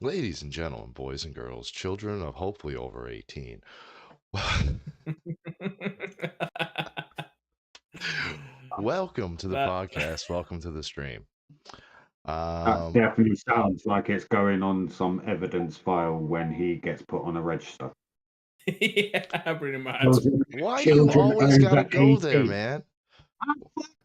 Ladies and gentlemen, boys and girls, children of hopefully over 18. Welcome to the That podcast. Welcome to the stream. That Um, definitely sounds like it's going on some evidence file when he gets put on a register. yeah, pretty much. why do you Children always gotta over go there, 18. man?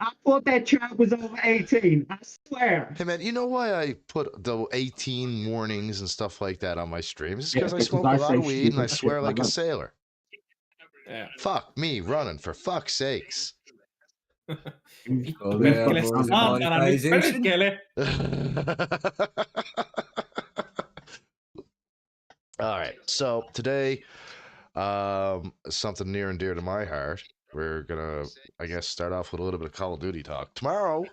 I thought that child was over 18. I swear. Hey, man, you know why I put the 18 warnings and stuff like that on my streams? It's because I Because smoke I a lot say of weed and I stupid shit swear like like a that. sailor. Yeah. Fuck me running, for fuck's sakes. Oh, Perkele there goes the saatana, nyt monetization. perkele. All right. So today, something near and dear to my heart. We're gonna, I guess, start off with a little bit of Call of Duty talk. Tomorrow,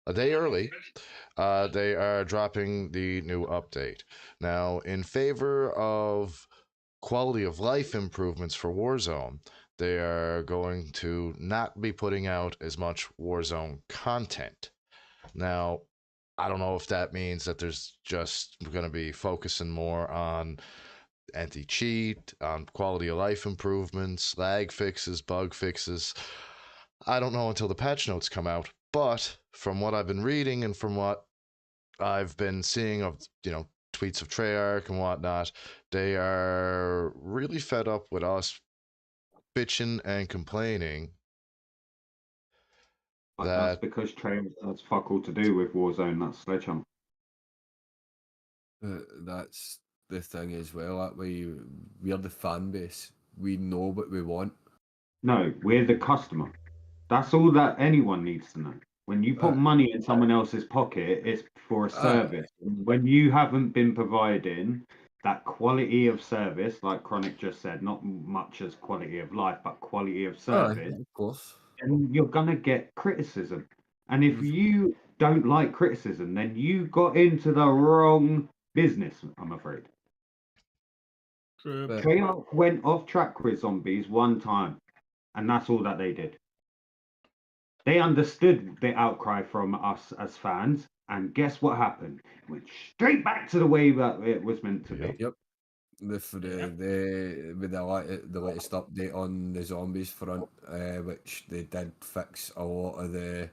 a day early, they are dropping the new update. Now, in favor of quality of life improvements for Warzone, they are going to not be putting out as much Warzone content. Now, I don't know if that means that there's just going to be focusing more on anti-cheat, on quality of life improvements, lag fixes, bug fixes. I don't know until the patch notes come out, but from what I've been reading and from what I've been seeing of, tweets of Treyarch and whatnot, they are really fed up with us bitching and complaining But that's that because Treyarch has fuck all to do with Warzone. That's Sledgehammer. That's the thing as well. That way, we're the fan base. We know what we want. No, we're the customer. That's all that anyone needs to know. When you put money in someone else's pocket, it's for a service. When you haven't been providing that quality of service, like Chronic just said, not much as quality of life, but quality of service, Of course. and you're gonna get criticism. And if you don't like criticism, then you got into the wrong business, I'm afraid. But Treyarch went off track with zombies one time, and that's all that they did. They understood the outcry from us as fans, and guess what happened? It went straight back to the way that it was meant to be. Yep. With the latest update on the zombies front, which they did fix a lot of the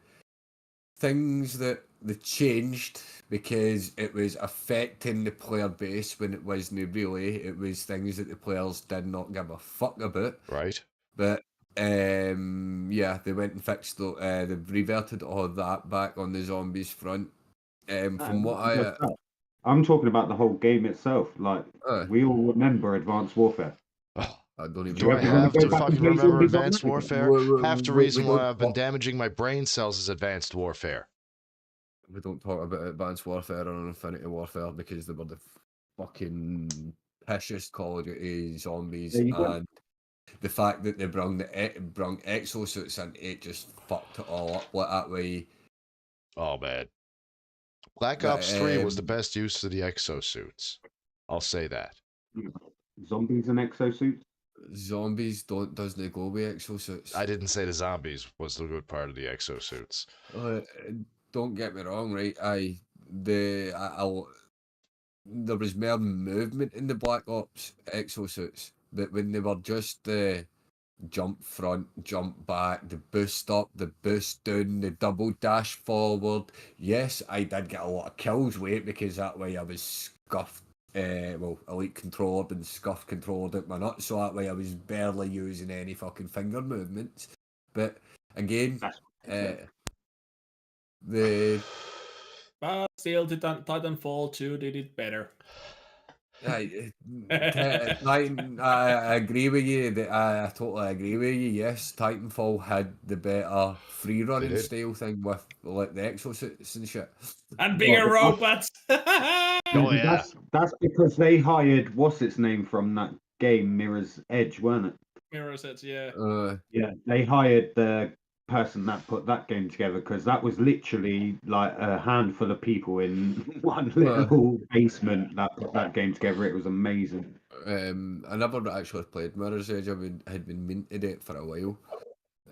things that they changed because it was affecting the player base when it wasn't really. It was things that the players did not give a fuck about. right. But yeah, they went and fixed they've reverted all of that back on the zombies front. From what I'm talking about the whole game itself. Like we all remember Advanced Warfare. I don't even Do I you wanna have go to back and fucking play remember zombies on Advanced that again? Warfare? Half the reason we why don't I've been talk- damaging my brain cells is Advanced Warfare. We don't talk about Advanced Warfare or Infinity Warfare because they were the fucking pishest Call of Duty zombies, There you go. and the fact that they brung exosuits in, it just fucked it all up like that way. Oh, man. Black But, Ops 3 was the best use of the exosuits. I'll say that. Zombies and exosuits. Zombies doesn't go with exosuits. I didn't say the zombies was the good part of the exosuits. Don't get me wrong, right? There was more movement in the Black Ops exosuits, but when they were just the jump front, jump back, the boost up, the boost down, the double dash forward, yes, I did get a lot of kills with it because that way I was scuffed. Elite controlled and scuff controlled at my nuts, so that way I was barely using any fucking finger movements. But again, the But still, Titanfall 2 did it better. I agree with you. I totally agree with you. Yes, Titanfall had the better free running style thing with like the exosuits and shit. And bigger robots. Oh, yeah. That's because they hired what's its name from that game, Mirror's Edge, weren't it? Mirror's Edge, yeah. Yeah, they hired the person that put that game together because that was literally like a handful of people in one little basement that put that game together. It was amazing. I never actually played Mirror's Edge. Had been meaning to do it for a while.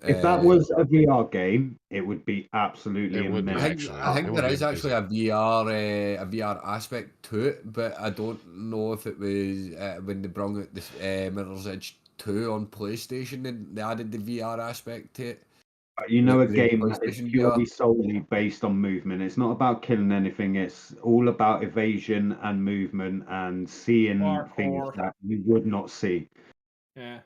If that was a VR game, it would be absolutely It would be, immense. actually. I It think would there be is actually amazing. a VR aspect to it, but I don't know if it was when they brought out this Mirror's Edge 2 on PlayStation and they added the VR aspect to it. You know, a the game that is PlayStation purely VR. solely based on movement. It's not about killing anything. It's all about evasion and movement and seeing things Parkour. that you would not see. Yeah.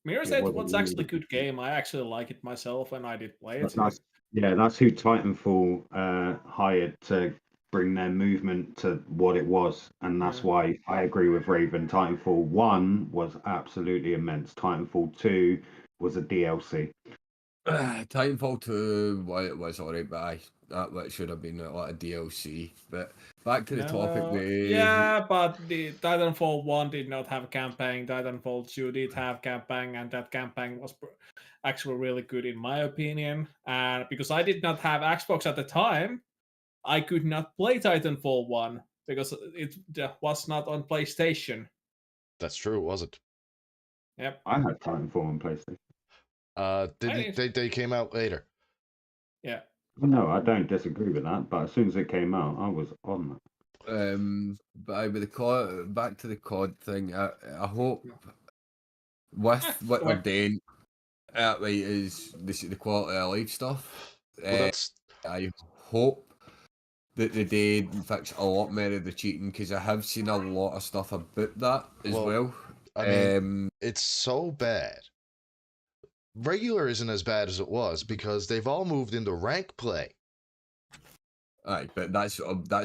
Mirror's It Edge was was actually a good game. I actually like it myself, and I did play it. that's who Titanfall hired to bring their movement to what it was, and that's Yeah. why I agree with Raven. Titanfall 1 was absolutely immense. Titanfall 2 was a DLC. Titanfall 2 was alright, but that should have been a lot of DLC. But back to the topic, Yeah, but the Titanfall 1 did not have a campaign. Titanfall 2 did have campaign, and that campaign was actually really good in my opinion. And because I did not have Xbox at the time, I could not play Titanfall 1 because it was not on PlayStation. That's true, it wasn't. Yep. I had Titanfall on PlayStation. They came out later. Yeah. No, I don't disagree with that, but as soon as it came out, I was on that. But with the COD, back to the COD thing, I hope with what they're doing, right, is the quality of life stuff. Well, that's I hope that they did fix a lot more of the cheating because I have seen a lot of stuff about that as well. I mean, it's so bad. Regular isn't as bad as it was because they've all moved into rank play. Aye, but that's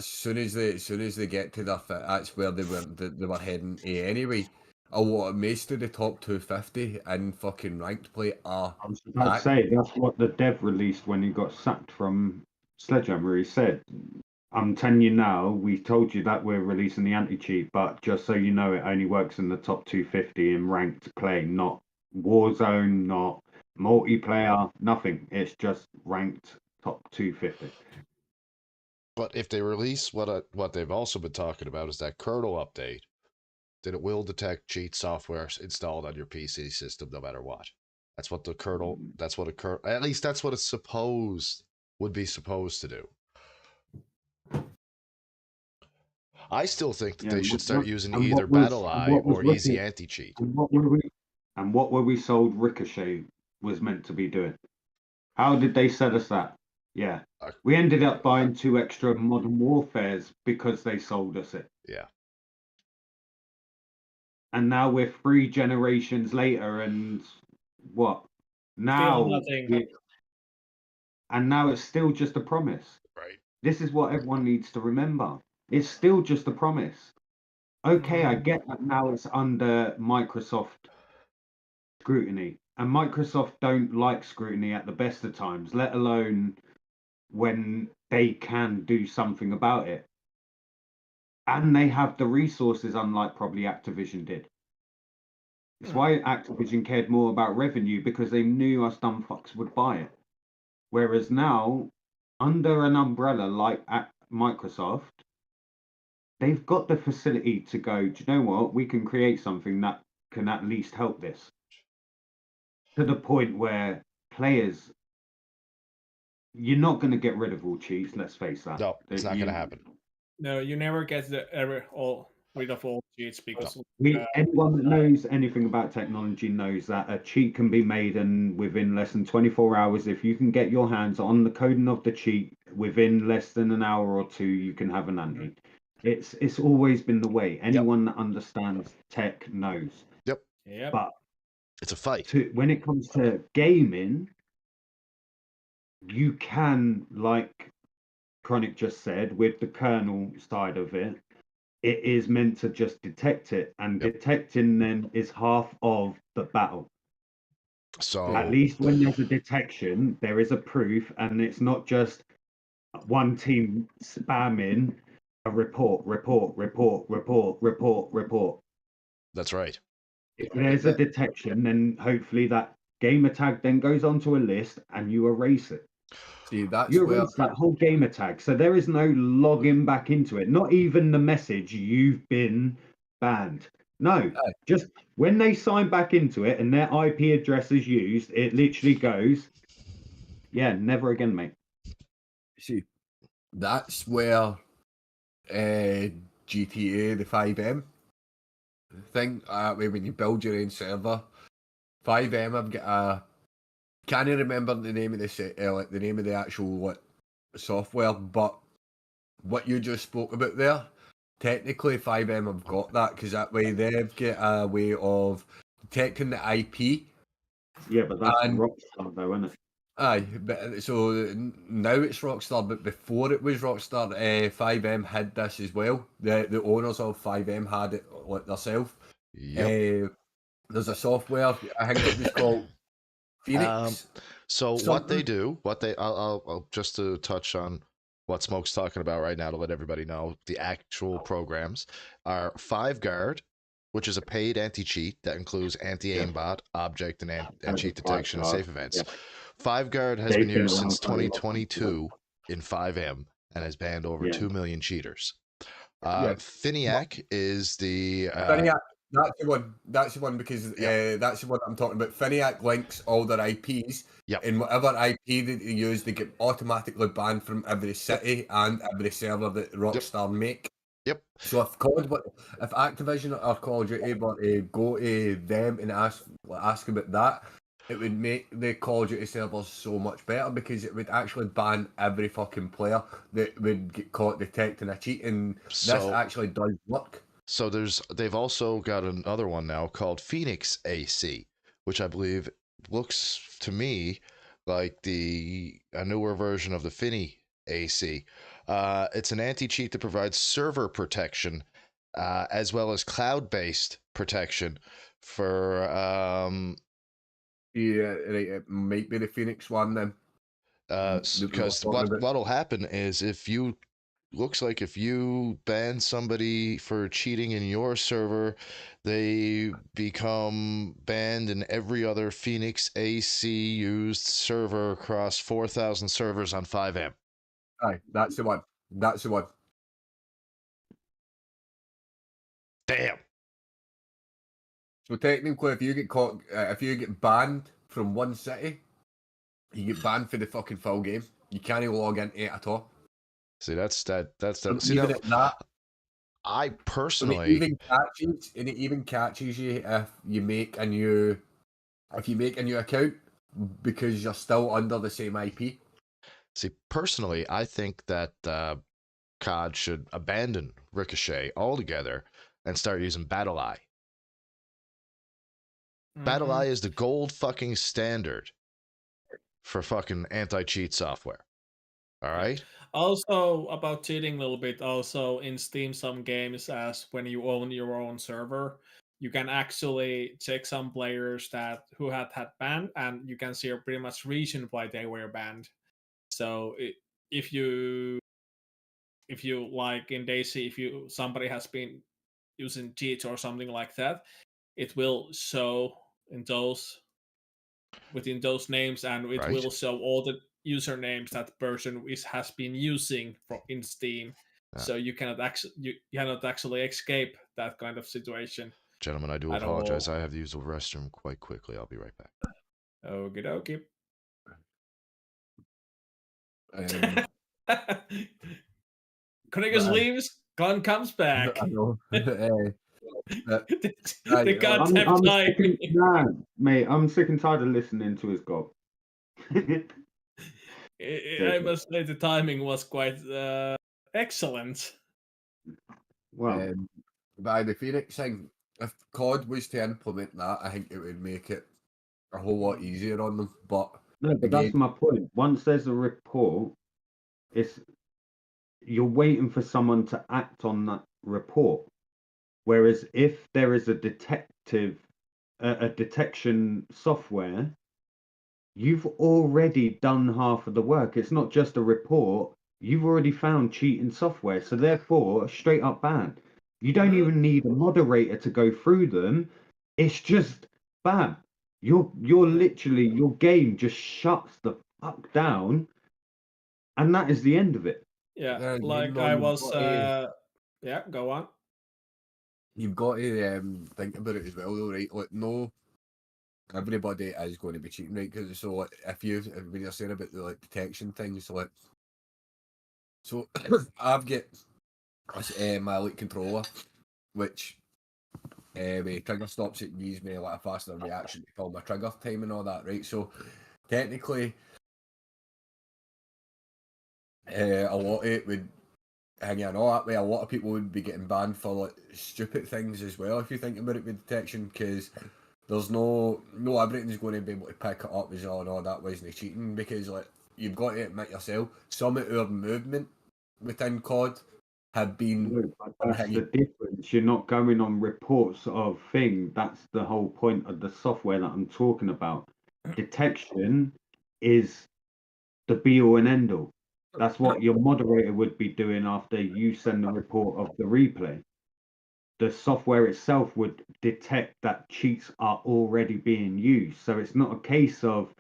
soon as they get to that, that's where they were heading to anyway. A lot of most of the top 250 in fucking ranked play are. I was about to say that's what the dev released when he got sacked from Sledgehammer. He said, "I'm telling you now, we told you that we're releasing the anti-cheat, but just so you know, it only works in the top 250 in ranked play, not Warzone, not multiplayer, nothing. It's just ranked top 250." But if they release what they've also been talking about is that kernel update, then it will detect cheat software installed on your PC system no matter what. That's what the kernel. That's what at least that's what it's would be supposed to do. I still think that they should start using either BattlEye or Easy Anti-Cheat. And what were we sold Ricochet was meant to be doing? How did they set us that? Yeah. We ended up buying 2 extra Modern Warfares because they sold us it. Yeah. And now we're 3 generations later, and what? Now, and now it's still just a promise. Right. This is what everyone needs to remember. It's still just a promise. Okay, I get that now it's under Microsoft scrutiny, and Microsoft don't like scrutiny at the best of times, let alone when they can do something about it. And they have the resources, unlike probably Activision did. It's why Activision cared more about revenue, because they knew us dumb fucks would buy it. Whereas now, under an umbrella like Microsoft, they've got the facility to go, do you know what? We can create something that can at least help this. To the point where players, you're not going to get rid of all cheats, let's face that. No, it's not going to happen. No, you never get rid of all cheats because anyone that knows anything about technology knows that a cheat can be made, and within less than 24 hours, if you can get your hands on the coding of the cheat within less than an hour or 2, you can have an anti. It's always been the way. Anyone that understands tech knows. Yep. But it's a fight. When it comes to gaming, you can, like Chronic just said, with the kernel side of it, it is meant to just detect it, and detecting then is half of the battle. So at least when there's a detection, there is a proof, and it's not just one team spamming a report. That's right. If there's a detection, then hopefully that gamer tag then goes onto a list and you erase it. See, that's you erase that whole gamer tag, so there is no logging back into it. Not even the message "you've been banned." No, Aye. just when they sign back into it and their IP address is used, it literally goes, yeah, never again, mate. See, that's where GTA, the 5M thing, when you build your own server, 5M have got a, can't remember the name of the name of the actual software, but what you just spoke about there, technically 5M have got that, because that way they've got a way of detecting the IP. Yeah, but that's And- Rockstar though, isn't it? Aye, but so now it's Rockstar, but before it was Rockstar, 5M had this as well. The owners of 5M had it like themselves. Yep. There's a software, I think it was called Phoenix. So what something. they do, I'll just to touch on what Smoke's talking about right now to let everybody know the actual programs are 5Guard, which is a paid anti-cheat that includes anti-aimbot, object, and cheat detection and safe events. 5Guard has been Taken used around since by a lot of 2022 in 5M and has banned over Yeah. 2 million cheaters. Yeah. Finiac is the Finiac, that's the one. That's the one because Yep. that's the one I'm talking about. Finiac links all their IPs, Yep. and whatever IP that they use, they get automatically banned from every city and every server that Rockstar make. Yep. So if Activision or Call of Duty were to go to them and ask about that, it would make the Call of Duty servers so much better because it would actually ban every fucking player that would get caught detecting a cheat, and this So- actually does work. So they've also got another one now called Phoenix AC, which I believe looks to me like a newer version of the Finny AC. It's an anti-cheat that provides server protection as well as cloud-based protection for Yeah, right, it might be the Phoenix one then. that we were because talking about. what'll happen is if you ban somebody for cheating in your server, they become banned in every other Phoenix AC used server across 4,000 servers on 5M. Aye, that's the one. That's the one. Damn. So technically, if you get caught, if you get banned from one city, you get banned for the fucking full game. You can't log into it at all. See, that's that. And See, even now, at that, I and personally, it even catches you if you make a new account because you're still under the same IP. I think that COD should abandon Ricochet altogether and start using BattleEye. BattleEye is the gold fucking standard for fucking anti-cheat software. All right. Also about cheating a little bit. Also in Steam, some games as when you own your own server, you can actually check some players who had banned, and you can see a pretty much reason why they were banned. So if you like in Daisy, if somebody has been using cheats or something like that, it will show in within those names, and it Right. will show all the usernames that person has been using in Steam. Yeah. So you cannot actually escape that kind of situation. Gentlemen, I do I don't apologize. know. I have to use the restroom quite quickly. I'll be right back. Okie dokie. Cornelius But, leaves, Glenn comes back. I know. They Aye, can't have time. Mate, I'm sick and tired of listening to his gob. I must say the timing was quite excellent. Well, by the Phoenix thing, if COD was to implement that, I think it would make it a whole lot easier on them. But no, but that's again, my point. Once there's a report, you're waiting for someone to act on that report. Whereas if there is a detection software, you've already done half of the work. It's not just a report. You've already found cheating software, so therefore a straight up ban. You don't even need a moderator to go through them. It's just bam. You're literally, your game just shuts the fuck down, and that is the end of it. Yeah, Then like you I know, was. you've got Yeah, go on. you've got to think about it as well, though, right? Like, no, everybody is going to be cheating, right? Because so, like, when you're saying about the like detection things, like, so I've got my elite controller, which my trigger stops it and gives me like a faster reaction to kill my trigger time and all that, right? So technically, a lot of it would hang on all that way. A lot of people would be getting banned for like stupid things as well, if you think about it with detection, because there's no everything's going to be able to pick it up as well, and all that wasn't cheating, because like you've got to admit yourself, some of our movement within COD have been No, but that's the difference. You're not going on reports of thing. That's the whole point of the software that I'm talking about. Detection is the be all and end all. That's what your moderator would be doing after you send the report of the replay. The software itself would detect that cheats are already being used. So it's not a case of,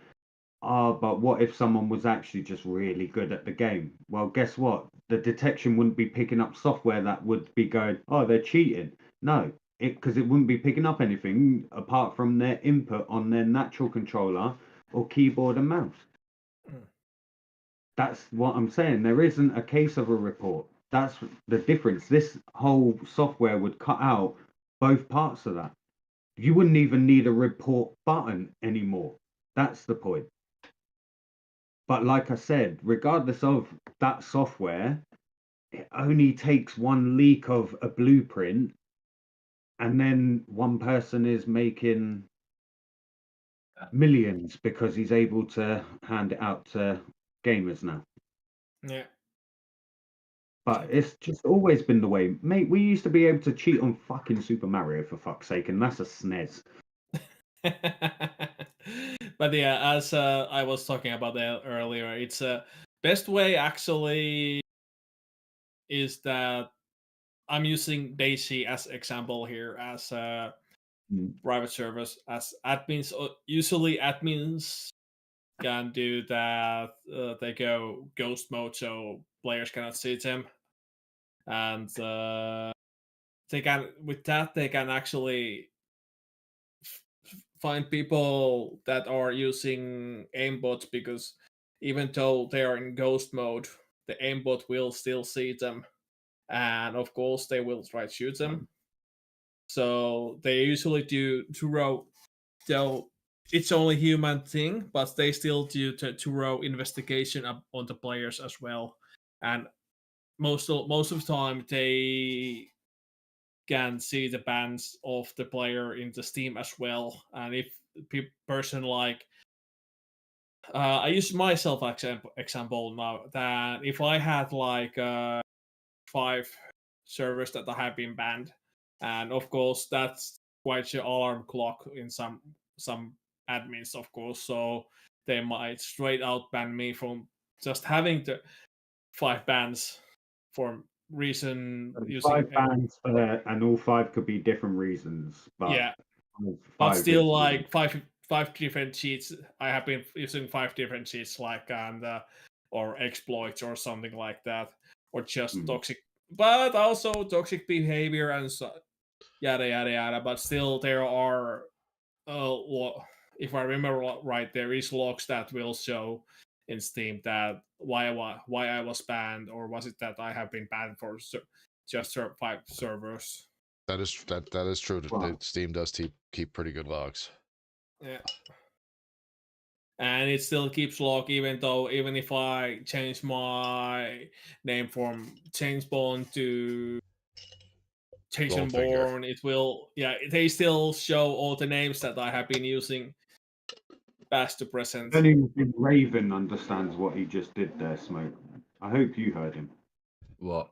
but what if someone was actually just really good at the game? Well, guess what? The detection wouldn't be picking up software that would be going, oh, they're cheating. No, because it wouldn't be picking up anything apart from their input on their natural controller or keyboard and mouse. That's what I'm saying. There isn't a case of a report. That's the difference. This whole software would cut out both parts of that. You wouldn't even need a report button anymore. That's the point. But like I said, regardless of that software, it only takes one leak of a blueprint, and then one person is making millions because he's able to hand it out to gamers now. Yeah. But it's just always been the way. Mate, we used to be able to cheat on fucking Super Mario, for fuck's sake, and that's a SNES. But yeah, as I was talking about that earlier, it's best way actually is that I'm using Daisy as example here as private service as admins. Usually admins can do that. They go ghost mode so players cannot see them, and they can actually find people that are using aimbots, because even though they are in ghost mode, the aimbot will still see them, and of course they will try to shoot them. So they usually do thorough, though it's only human thing, but they still do thorough investigation on the players as well, and most of the time they can see the bans of the player in the Steam as well. And if person like I use myself example now, that if I had like 5 servers that have been banned, and of course that's quite an alarm clock in some admins, of course, so they might straight out ban me from just having the 5 bans for reason using 5 bans for that, and all 5 could be different reasons. But yeah, but still like 5 different cheats. I have been using 5 different cheats, like or exploits or something like that, or just toxic, but also toxic behavior and so yada yada yada. But still, there are if I remember right, there is logs that will show in Steam that why I was banned, or was it that I have been banned for just 5 servers. That is true. Wow. Steam does keep pretty good logs. Yeah. And it still keeps log, even if I change my name from Changeborn to Jason Bourne, it will, they still show all the names that I have been using past to present. Only Raven understands what he just did there, Smoke. I hope you heard him. What?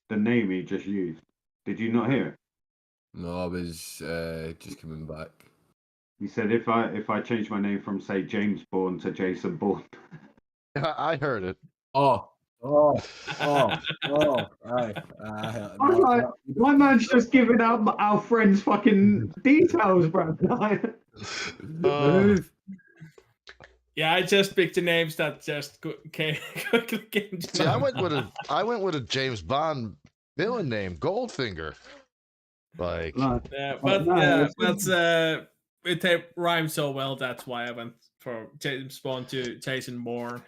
The name he just used. Did you not hear it? No, I was just coming back. He said if I change my name from, say, James Bourne to Jason Bourne. I heard it. Aye. I'm like, my man's just giving out our friends' fucking details, bro. Yeah, I just picked the names that just came. See, I went with a James Bond villain name, Goldfinger. Like, Like, Yeah, Oh, but no, yeah, it's- but it rhymes so well. That's why I went for James Bond to Jason Bourne.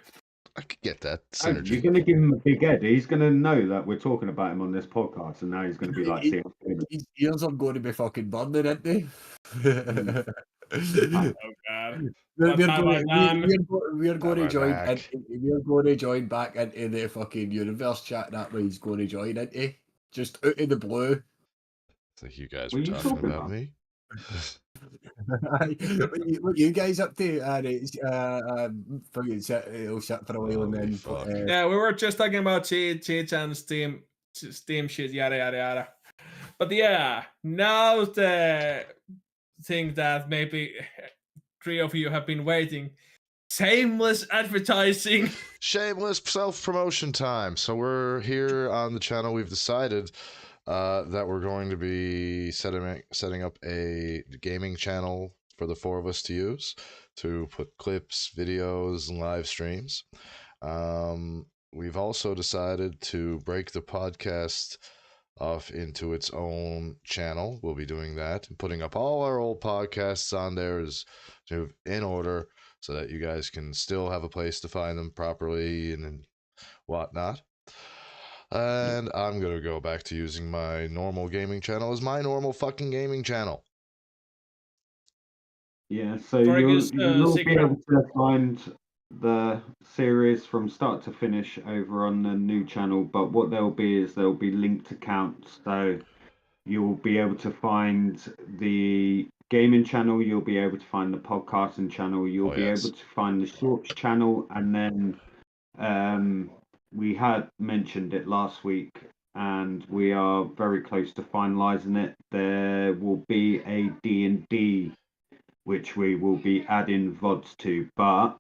I could get that You're synergy. going to give him a big head. He's going to know that we're talking about him on this podcast, and now he's going to be like, "See, I'm famous." His ears are going to be fucking burning, aren't they? Oh God! We're What have I done? going to Am I join. back? We're going to join back into the fucking universe chat. That way he's going to join, isn't he? Just out of the blue. I think you guys What were are you talking talking about about? me. What you guys up to? And it's fucking it'll sit for a while and Holy then. fuck. Yeah, we were just talking about cheats and Steam shit, yada yada yada. But yeah, now the thing that maybe 3 of you have been waiting. Shameless advertising. Shameless self-promotion time. So we're here on the channel. We've decided that we're going to be setting up a gaming channel for the 4 of us to use to put clips, videos, and live streams. We've also decided to break the podcast off into its own channel. We'll be doing that and putting up all our old podcasts on there in order, so that you guys can still have a place to find them properly and whatnot. And I'm going to go back to using my normal gaming channel as my normal fucking gaming channel. Yeah, so Fergus, you'll be secret. able to find the series from start to finish over on the new channel, but what there'll be linked accounts. So you'll be able to find the gaming channel, you'll be able to find the podcasting channel, you'll be able to find the shorts channel, and then we had mentioned it last week and we are very close to finalizing it. There will be a D&D which we will be adding VODs to, but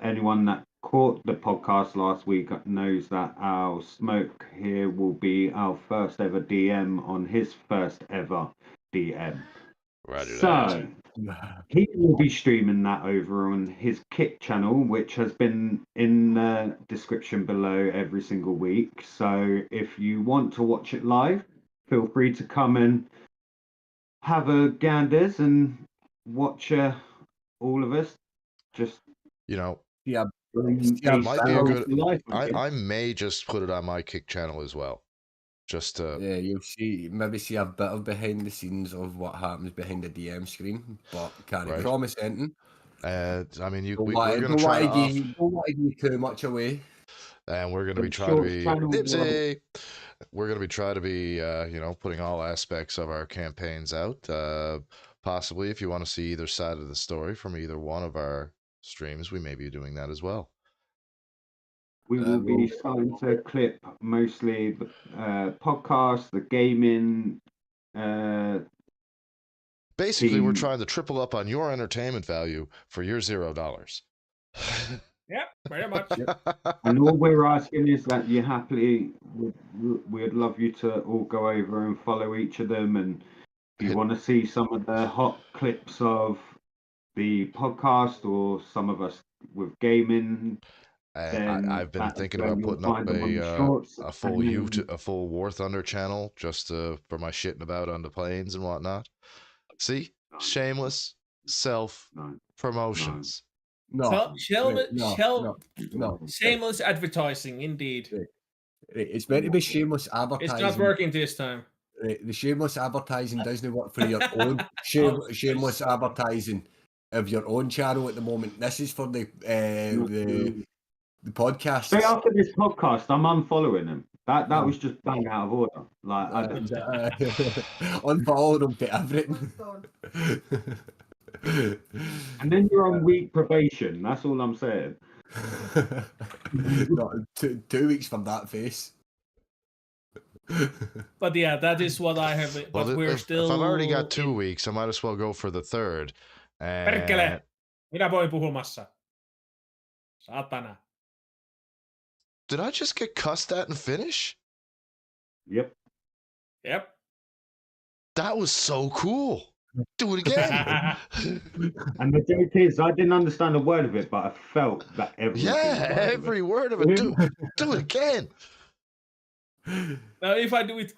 anyone that caught the podcast last week knows that our Smoke here will be our first ever DM on his first ever DM. Roger So he will be streaming that over on his Kick channel, which has been in the description below every single week. So if you want to watch it live, feel free to come and have a ganders and watch all of us just You know, Yeah, bring Yeah, a might be a spell good. to life, I guess. I may just put it on my Kick channel as well, just to. yeah, you'll maybe see a bit of behind the scenes of what happens behind the DM screen, but can't Right. promise anything. I mean, Don't we're want going to try to off, to give too much away. and we're going to be But trying to shorts be channel, dipsy. We're going to be trying to be, putting all aspects of our campaigns out. Possibly, if you want to see either side of the story from either one of our streams, we may be doing that as well. we will be starting to clip mostly the podcast, the gaming. Basically, we're Team. trying to triple up on your entertainment value for your $0. Yeah, very much. And all we're asking is that you happily, we'd love you to all go over and follow each of them. And if you want to see some of the hot clips of the podcast or some of us with gaming, then I've been that's thinking where about you'll putting up find them on the shorts. a full And then- a full War Thunder channel just for my shitting about on the planes and whatnot. See, No, shameless self no. promotions. No, no. Shameless advertising, indeed. It's meant to be shameless It's advertising. not working this time. The shameless advertising doesn't work for your own shameless advertising of your own channel at the moment. This is for the podcast. Straight after this podcast, I'm unfollowing him. That was just bang out of order. Like Unfollow them to everything. and then you're on week probation. That's all I'm saying. No, 2 weeks from that face. But yeah, that is what I have. But Well, we're if still. I've already got 2 weeks, I might as well go for the third. Perkele! And Minä voin puhumassa. Satana. did I just get cussed at and finish? Yep. Yep. That was so cool. Do it again. And the joke is, I didn't understand a word of it, but I felt that every Every word of it. Do it again. Now, if I do it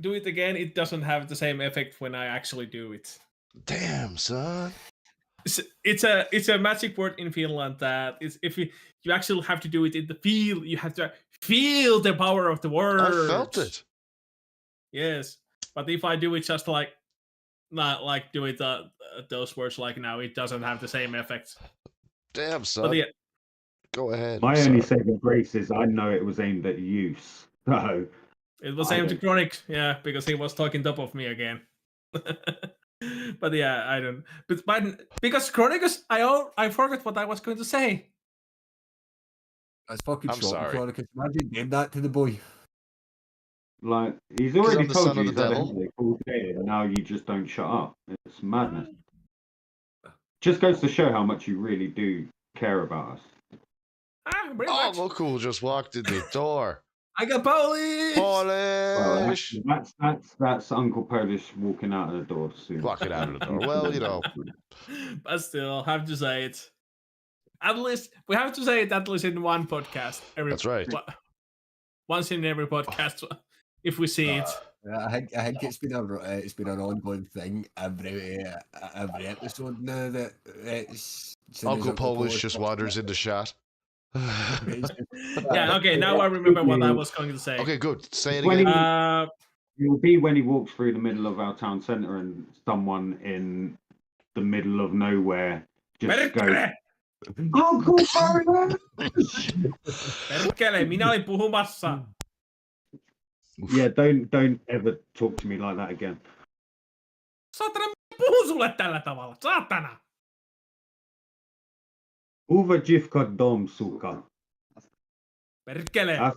do it again, it doesn't have the same effect when I actually do it. Damn, son. It's a magic word in Finland that is if you actually have to do it in the field, you have to feel the power of the words. I felt it. Yes, but if I do it just like not like do it those words like now, it doesn't have the same effect. Damn, But son. yeah, Go ahead. My I'm only sorry. saving grace is I know it was aimed at use. So it was I aimed to don't- Chronic, yeah, because he was talking top of me again. But yeah, I don't. But because Chronicus, I forgot what I was going to say. That's fucking I'm shocking, sorry. Chronicus. Imagine doing that to the boy. like he's 'Cause already I'm the told son you of he's the had a devil. headache all day, and now you just don't shut up. It's madness. Just goes to show how much you really do care about us. Pretty Oh, much. look who just walked in the door. I got Polish. Well, Polish. that's Uncle Polish walking out of the door soon. Walking out of the door. Well, you know. But still, have to say it. At least we have to say it at least in one podcast. That's right. Once in every podcast, if we see it. I think it's been an ongoing thing every episode now that it's Uncle Polish just wanders into shot. Yeah. Okay. Now I remember what I was going to say. Okay, good. Say it When again. It will be when he walks through the middle of our town centre and someone in the middle of nowhere just goes, Uncle Polish! Perkele, minä olin puhumassa. Yeah, don't ever talk to me like that again. Saatana, mä puhun sulle tällä tavalla. Saatana. Uva Jivka Dom Suka. Perkele.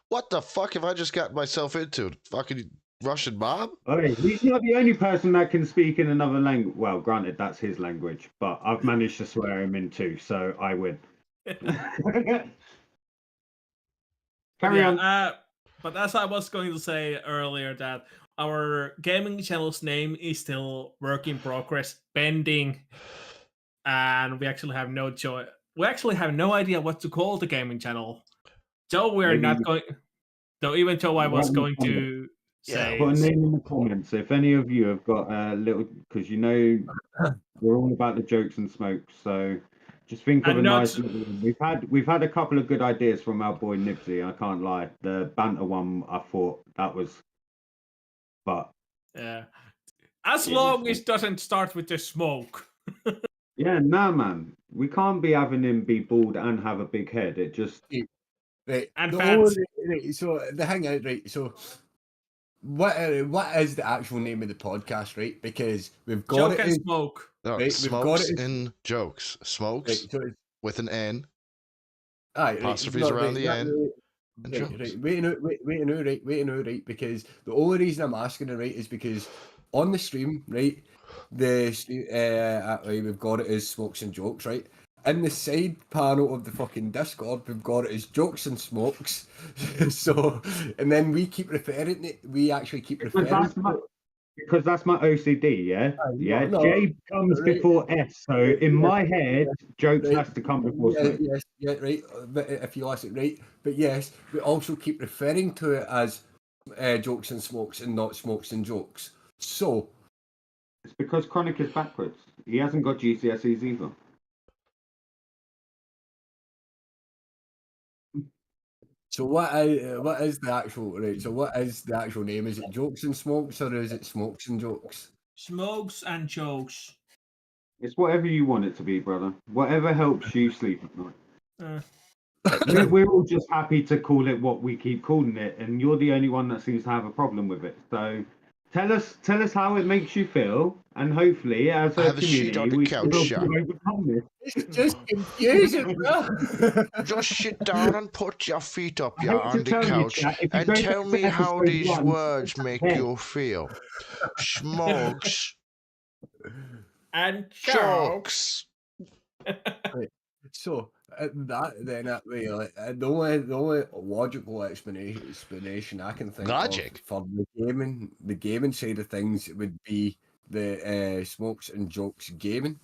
What the fuck have I just got myself into? Fucking Russian mob? Okay, he's not the only person that can speak in another language. Well, granted, that's his language, but I've managed to swear him in too, so I win. Carry on. But as I was going to say earlier, that our gaming channel's name is still work in progress, pending, and we actually have no choice. We actually have no idea what to call the gaming channel. So we're Maybe not you- going. Though even though I was Write going in the to say, Put a name in the comments if any of you have got a little, because you know we're all about the jokes and smokes. So just think of And a not- nice little one. We've had a couple of good ideas from our boy Nibsy. I can't lie. The banter one, I thought that was, but yeah, as Yeah, long it's as it doesn't start with the smoke. yeah, nah, man, we can't be having him be bald and have a big head. It just Right, And the fans. only- right, so the hang out, right? So, what is the actual name of the podcast, right? Because we've got Joke it. and in- smoke. No, Right, we've got smokes it. in jokes. Smokes Right, so it's, with an N. right, Apostrophes no, around right, the end. right, And right, jokes. right, wait a minute, right? Because the only reason I'm asking it, right, is because on the stream, right, we've got it as smokes and jokes, right? In the side panel of the fucking Discord, we've got it as jokes and smokes. So, and then we keep referring it. We actually keep referring. because that's my OCD. Yeah, yeah. no, J comes right. before S, so in my head, jokes Right. has to come before Yeah, smoke. yes, yeah, right. But if you listen, right, but yes, we also keep referring to it as jokes and smokes and not smokes and jokes. So, It's because Chronic is backwards. He hasn't got GCSEs either. what is the actual right? So what is the actual name? Is it jokes and smokes or is it smokes and jokes? Smokes and jokes. It's whatever you want it to be, brother. Whatever helps you sleep at night. Uh, We're all just happy to call it what we keep calling it, and you're the only one that seems to have a problem with it. So tell us how it makes you feel, and hopefully, as a Have a sheet on community, the we couch, can Sean. overcome this. It's just confusing, bro. Just sit down and put your feet up I here hate to on the tell you, couch chat, if you and go tell back me to how episode these 1, words make yeah. you feel. Smokes, and jokes. So that then that way, like, the only logical explanation I can think Logic? of for the gaming side of things would be the smokes and jokes gaming.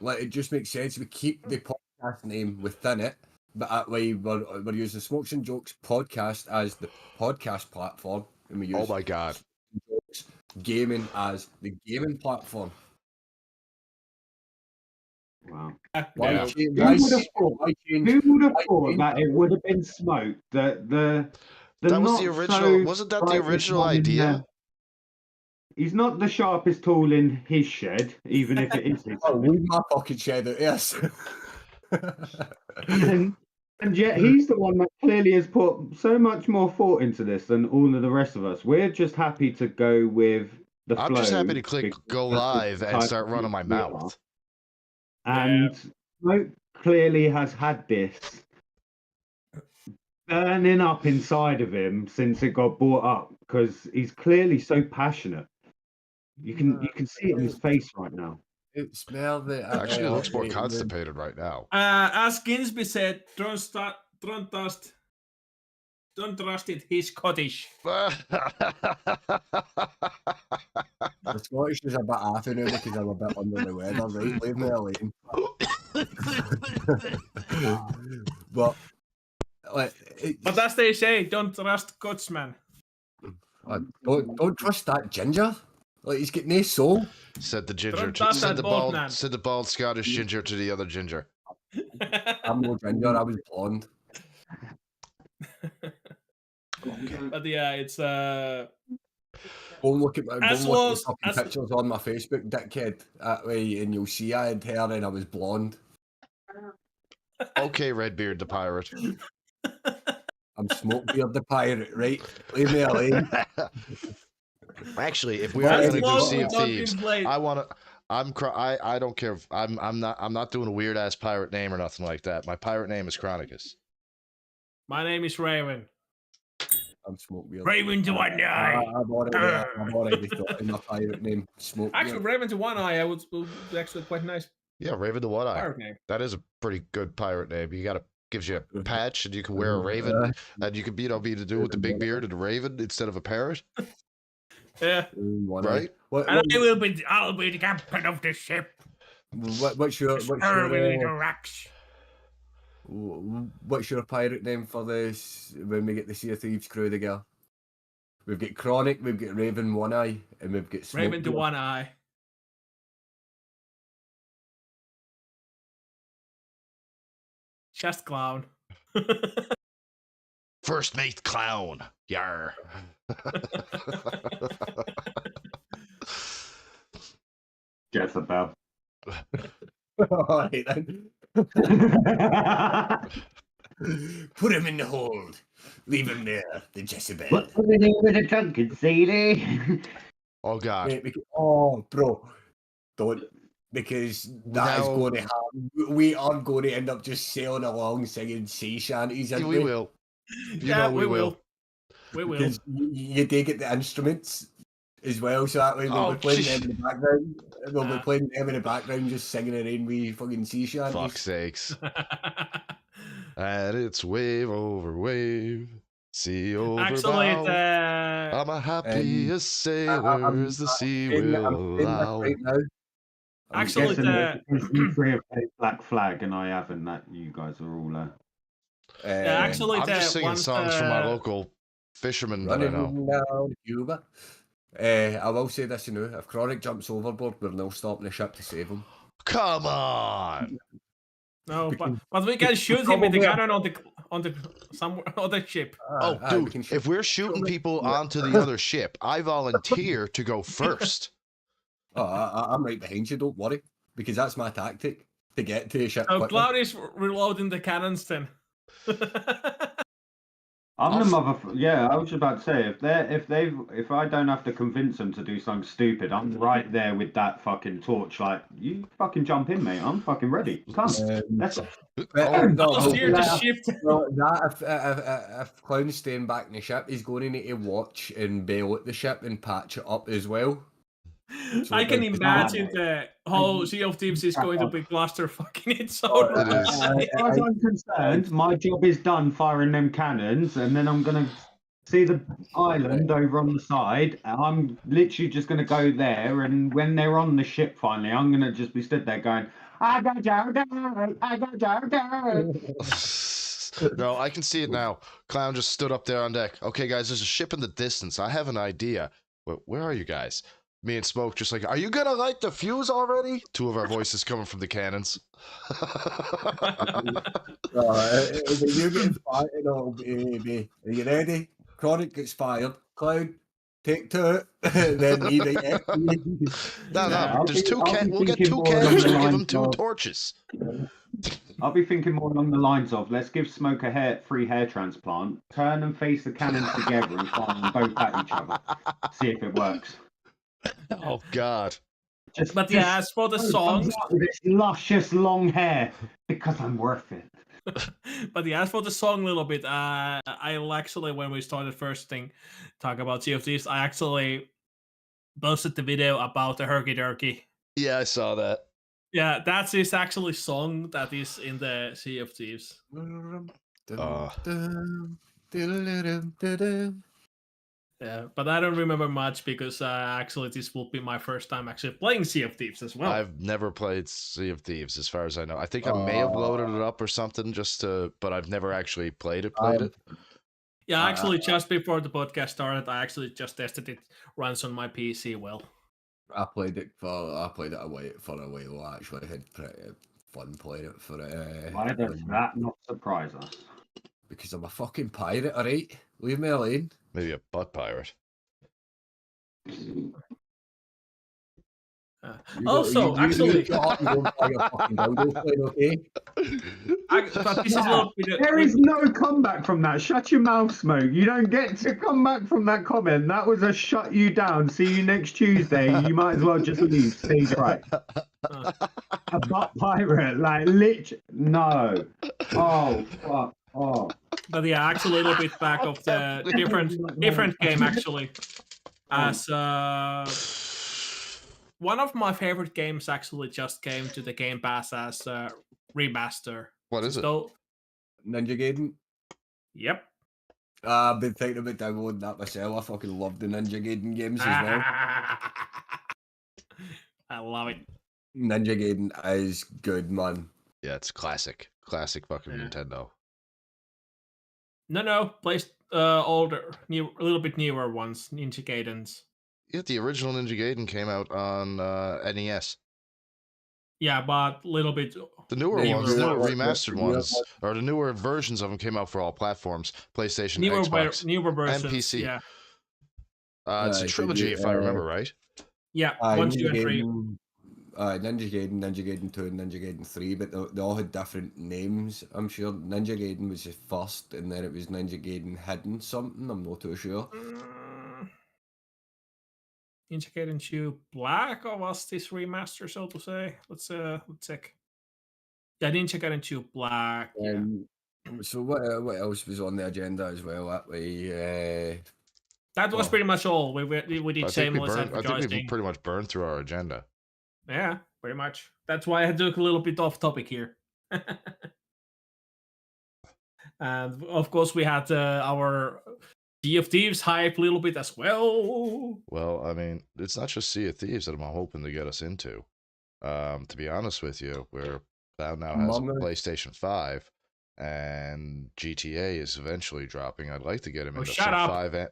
Like it just makes sense. We keep the podcast name within it, but that way we're using Smokes and Jokes podcast as the podcast platform, and we Oh use my god. gaming as the gaming platform. Wow. Why No. change? Who Why would have change? thought? Why change? Who would have Why thought change? that it would have been smoked? The That was not the original. so Wasn't that the brightest original one in idea? there. He's not the sharpest tool in his shed, even if it is his Oh, shed. leave my fucking shed out, yes. And yet he's the one that clearly has put so much more thought into this than all of the rest of us. We're just happy to go with the flow. I'm just happy to click because go that's the live and type start of running my people we are. mouth. And Smoke clearly has had this burning up inside of him since it got brought up because he's clearly so passionate. You can see it in his face right now. It's more the Actually, it looks more constipated right now. As Ginsby said, don't trust it. He's Scottish. The Scottish is a bit affy now because I'm a bit under the weather, right? Leave me alone. But like, But as they say, don't trust Scotsman. don't trust that ginger. Like he's got no soul. Said the ginger. Don't touch Said that the bald man. Said the bald Scottish ginger to the other ginger. I'm no ginger. I was blonde. But yeah, it's Go and look at my As go and look was- at the as- fucking pictures on my Facebook, dickhead. That way, and you'll see I had hair and I was blonde. Okay, Redbeard the pirate. I'm Smokebeard the pirate, right? Leave me alone. Actually, if we Well, are as gonna do was Sea of not Thieves, been played. I want to. I don't care. If, I'm not doing a weird ass pirate name or nothing like that. My pirate name is Chronicus. My name is Raven. I'm Smokebeard. Raven to one eye. I've already thought in my pirate name, Smokebeard. Actually, Raven to one eye, I would be actually quite nice Yeah, Raven the One Eye. pirate name. That is a pretty good pirate name. You got gives you a patch, and you can wear a raven, and you can be to do with the big beard and a raven instead of a parrot, Yeah. right? And I'll be the captain of the ship. What's your Racks. what's your pirate name for this when we get the Sea of Thieves crew together? We've got Chronic, we've got Raven One Eye, and we've got Raven to Smokebeard. one eye. Chest clown. First mate clown. Yar. Jezebel. Alright then. Put him in the hold. Leave him there, the Jezebel. What's the name with a drunken CD? Oh god. Mate, oh, bro, don't, because that is No. going to happen. We are going to end up just sailing along singing sea shanties. Yeah, aren't we will. You know we will. We will. Because you do get the instruments as well, so that way we'll Oh, be playing jeez. them in the background. We'll be Ah. playing them in the background, just singing it in we fucking sea shanties. Fuck's sakes. And it's wave over wave. Sea over Actually, bow. it's I'm a happy as sailors the sea I'm will saying this allow. right now. I'm Actually, guessing the- You three have played Black Flag and I haven't. That you guys are all. actually, I'm just singing once, songs from my local fishermen that I running know. down Cuba. I will say this, if Chronic jumps overboard, we're now stopping the ship to save him. Come on! No, we but, can- but we can shoot him with the cannon on the somewhere on the ship. Oh, we dude, can shoot- if we're shooting people Yeah. onto the other ship, I volunteer to go first. Oh, I'm right behind you, don't worry. Because that's my tactic, to get to the ship So quickly. Cloud is reloading the cannons then. I'm the motherfucker. Yeah, I was just about to say if I don't have to convince them to do something stupid, I'm right there with that fucking torch. Like you fucking jump in, mate. I'm fucking ready. Come, let's go. Oh, no, I'll steer the ship. well, that if Clown's staying back in the ship, he's going to need to watch and bail at the ship and patch it up as well. So I can there's- imagine the whole Sea of Thieves is going to be cluster fucking its Oh, own. It is. As far as I'm concerned, my job is done firing them cannons, and then I'm gonna see the island over on the side. And I'm literally just gonna go there, and when they're on the ship finally, I'm gonna just be stood there going, "I got Joe, I got Joe." No, I can see it now. Clown just stood up there on deck. Okay, guys, there's a ship in the distance. I have an idea. Where are you guys? Me and Smoke just like, are you gonna light the fuse already? Two of our voices coming from the cannons. When you get fired, it'll be. Are you ready? Chronic gets fired. Cloud, take two. Then he No, there's two. We'll get thinking two more along cannons the and give them lines two of- torches. I'll be thinking more along the lines of, let's give Smoke a free hair transplant, turn and face the cannons together and fire them both at each other. See if it works. Oh God. But yeah, as for the songs, With its luscious long hair, because I'm worth it. but yeah, as for the song a little bit, I'll actually, when we started first thing, talk about Sea of Thieves, I actually posted the video about the Herky Jerky. Yeah, I saw that. Yeah, that's his actually song that is in the Sea of Thieves. Yeah, but I don't remember much because actually this will be my first time actually playing Sea of Thieves as well. I've never played Sea of Thieves, as far as I know. I think I may have loaded it up or something but I've never actually played it. Yeah, actually, just before the podcast started, I actually just tested it. Runs on my PC well. I played it for a while. I actually had pretty fun playing it for it. Why does that not surprise us? Because I'm a fucking pirate, alright? Leave me alone. Maybe a butt pirate. Actually, but this is a little bit. There is no comeback from that. Shut your mouth, Smoke. You don't get to come back from that comment. That was a shut you down. See you next Tuesday. You might as well just leave. Stage right. A butt pirate, like literally. No. Oh fuck. Oh. But yeah, actually, a little bit back of the different game actually. As one of my favorite games actually just came to the Game Pass as a remaster. What is it? So, Ninja Gaiden. yep. I've been thinking about downloading that myself. I fucking love the Ninja Gaiden games as well. I love it. Ninja Gaiden is good, man. Yeah, it's classic. Classic fucking Yeah. Nintendo. No, placed older, a little bit newer ones, Ninja Gaidens. Yeah, the original Ninja Gaiden came out on NES. Yeah, but a little bit. The newer Newer ones, the newer ones. remastered ones, or the newer versions of them came out for all platforms: PlayStation, Xbox, newer versions. and PC. Yeah, It's a trilogy, if I remember right. yeah. 1, 2, and 3. Ninja Gaiden 2, and Ninja Gaiden 3, but they all had different names. I'm sure Ninja Gaiden was the first, and then it was Ninja Gaiden Hidden something. I'm not too sure. Ninja Gaiden 2 Black, or was this remaster, so to say? Let's check. Yeah, Ninja Gaiden 2 Black. Yeah. So what else was on the agenda as well? That way, That was pretty much all. We did I shameless think we advertising. pretty much burned through our agenda. Yeah, pretty much. That's why I took a little bit off topic here. And of course, we had our Sea of Thieves hype a little bit as well. Well, I mean, it's not just Sea of Thieves that I'm hoping to get us into. To be honest with you, Cloud now has a PlayStation 5, and GTA is eventually dropping. I'd like to get him into shut some up. 5.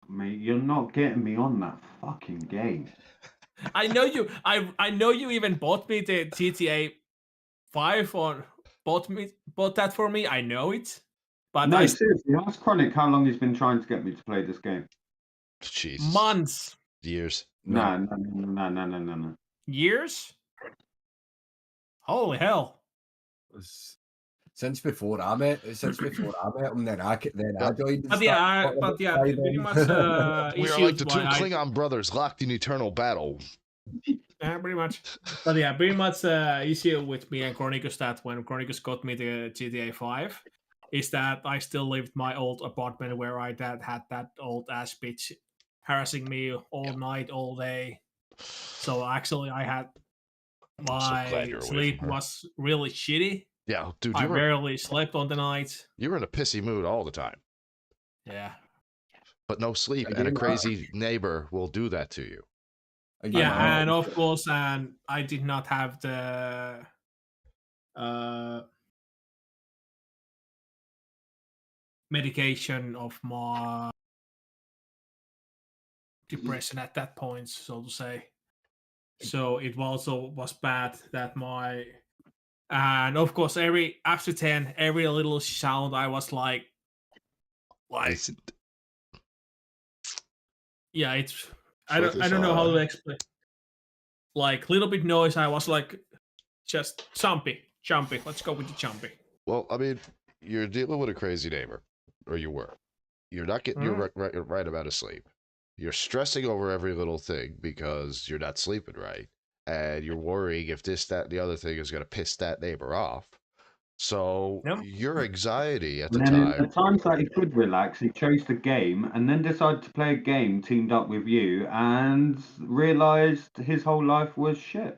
Mate, you're not getting me on that fucking game. I know you. I know you even bought me the GTA 5 or bought that for me. I know it, but No, seriously, ask Chronic how long he's been trying to get me to play this game. Jesus. Months, Years. No. years. Holy hell! since before I met him, then I joined. But yeah, pretty much. We are like the two why I- Klingon brothers locked in eternal battle. Yeah, pretty much. But yeah, pretty much issue with me and Chronicus that when Chronicus got me the GTA 5 is that I still lived my old apartment where I had that old ass bitch harassing me all night, all day. So actually I had glad my you're away sleep from her. was really shitty. Yeah, dude, I rarely slept on the night. you were in a pissy mood all the time. Yeah. But no sleep, and a crazy neighbor will do that to you. Yeah, and of course, and I did not have the medication of my depression at that point, so to say. So it also was bad that my, and of course after 10, every little sound I was like yeah, it's I don't know how to explain. Like little bit noise, I was like just jumpy. Let's go with the jumpy. Well, I mean, you're dealing with a crazy neighbor, or you were. You're not getting your right amount of sleep. You're stressing over every little thing because you're not sleeping right, and you're worrying if this, that, and the other thing is going to piss that neighbor off. So your anxiety at the And then in time. the times that he could relax, he chose the game and then decided to play a game teamed up with you and realized his whole life was shit.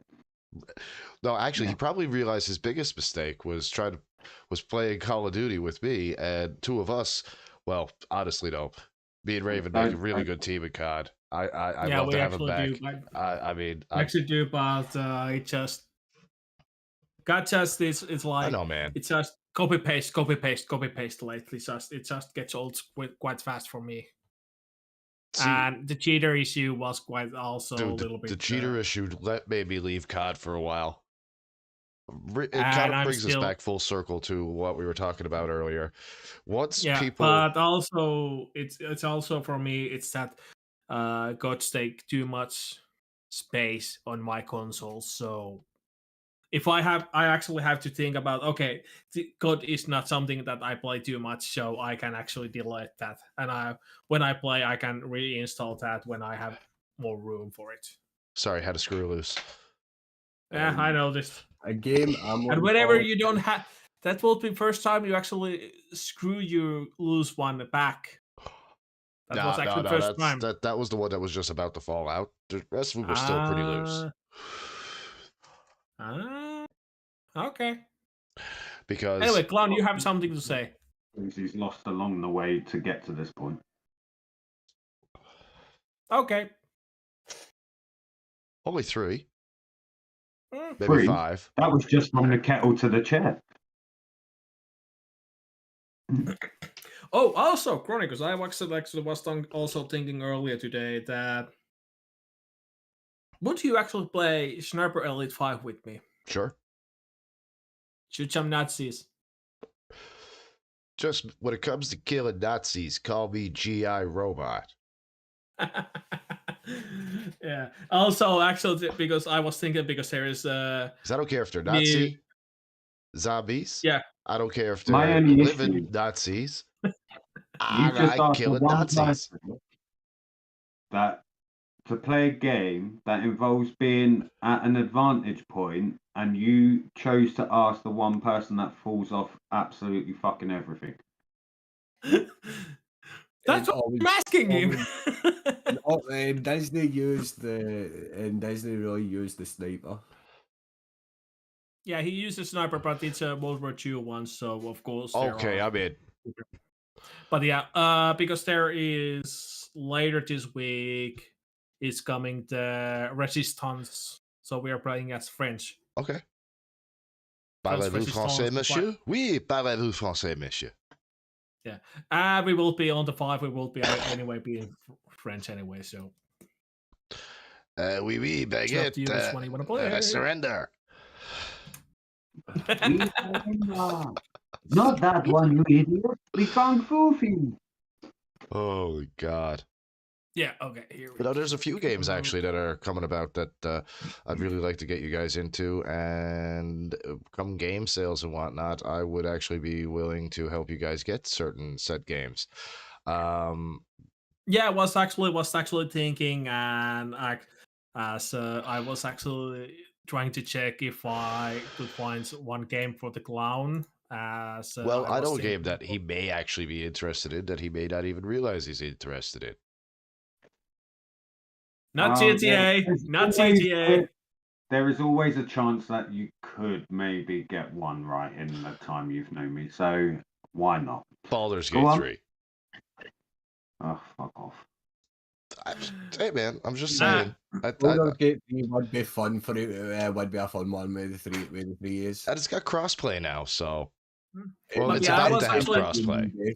No, actually, he probably realized his biggest mistake was playing Call of Duty with me, and two of us. Well, honestly, though, me and Raven make a really good team in COD. I love to have him back. I mean, I actually do, but it just got just this. It's like I know, man. It's just copy paste lately. It just gets old quite fast for me. See, and the cheater issue was quite also dude, a little bit. The cheater issue made me leave COD for a while. It And kind of I'm brings us still- back full circle to what we were talking about earlier. Once Yeah, people, but also it's also for me. It's that gods take too much space on my console. So if I actually have to think about, okay, God is not something that I play too much, so I can actually delete that. And when I play, I can reinstall that when I have more room for it. sorry, had to screw loose. Yeah, I noticed. A game I'm And whenever you don't have, that will be first time you actually screw your loose one back. That was actually the first time. That was the one that was just about to fall out. The rest of them were still pretty loose. Okay. Because Anyway, Clown, you have something to say. He's lost along the way to get to this point. Okay. only 3, maybe 3? 5. That was just from the kettle to the chair. Oh, also, Chronicles, I was also thinking earlier today that would you actually play Sniper Elite 5 with me? Sure. Shoot some Nazis. Just when it comes to killing Nazis, call me GI Robot. Yeah. Also, actually, because I was thinking, because there is I don't care if they're Nazi zombies. Yeah. I don't care if My they're only living issue- Nazis. You just I asked for killing one Nazis. person that to play a game that involves being at an advantage point, and you chose to ask the one person that falls off absolutely fucking everything. That's what I'm asking him. And Disney really used the sniper. Yeah, he used a sniper, but it's a World War II one, so of course. Okay, I'm in. But yeah, because there is later this week is coming the Resistance, so we are playing as French. Okay. Parlez-vous français, monsieur? Oui, parlez-vous français, monsieur? Yeah. We will be on the 5. We will be anyway being French anyway, so. Oui, oui, baguette. You which one you want to play. Surrender. Not that one, you idiot. The Kung Fu film. Oh, God. Yeah, okay, here we But go. there's a few games actually that are coming about that I'd really like to get you guys into, and come game sales and whatnot, I would actually be willing to help you guys get certain set games. Yeah, I was actually thinking, and I was actually trying to check if I could find one game for the Clown. Well, I know a game that he may actually be interested in that he may not even realize he's interested in. Not GTA, not GTA. There is always a chance that you could maybe get one right in the time you've known me, so why not? Baldur's Go Gate on. 3. Oh, fuck off. Hey, man, I'm just saying. Baldur's Gate 3 would be fun for it. Would be a fun one with the 3 years. And it's got crossplay now, so. Hmm. Well, But it's yeah, I about was to have actually- crossplay.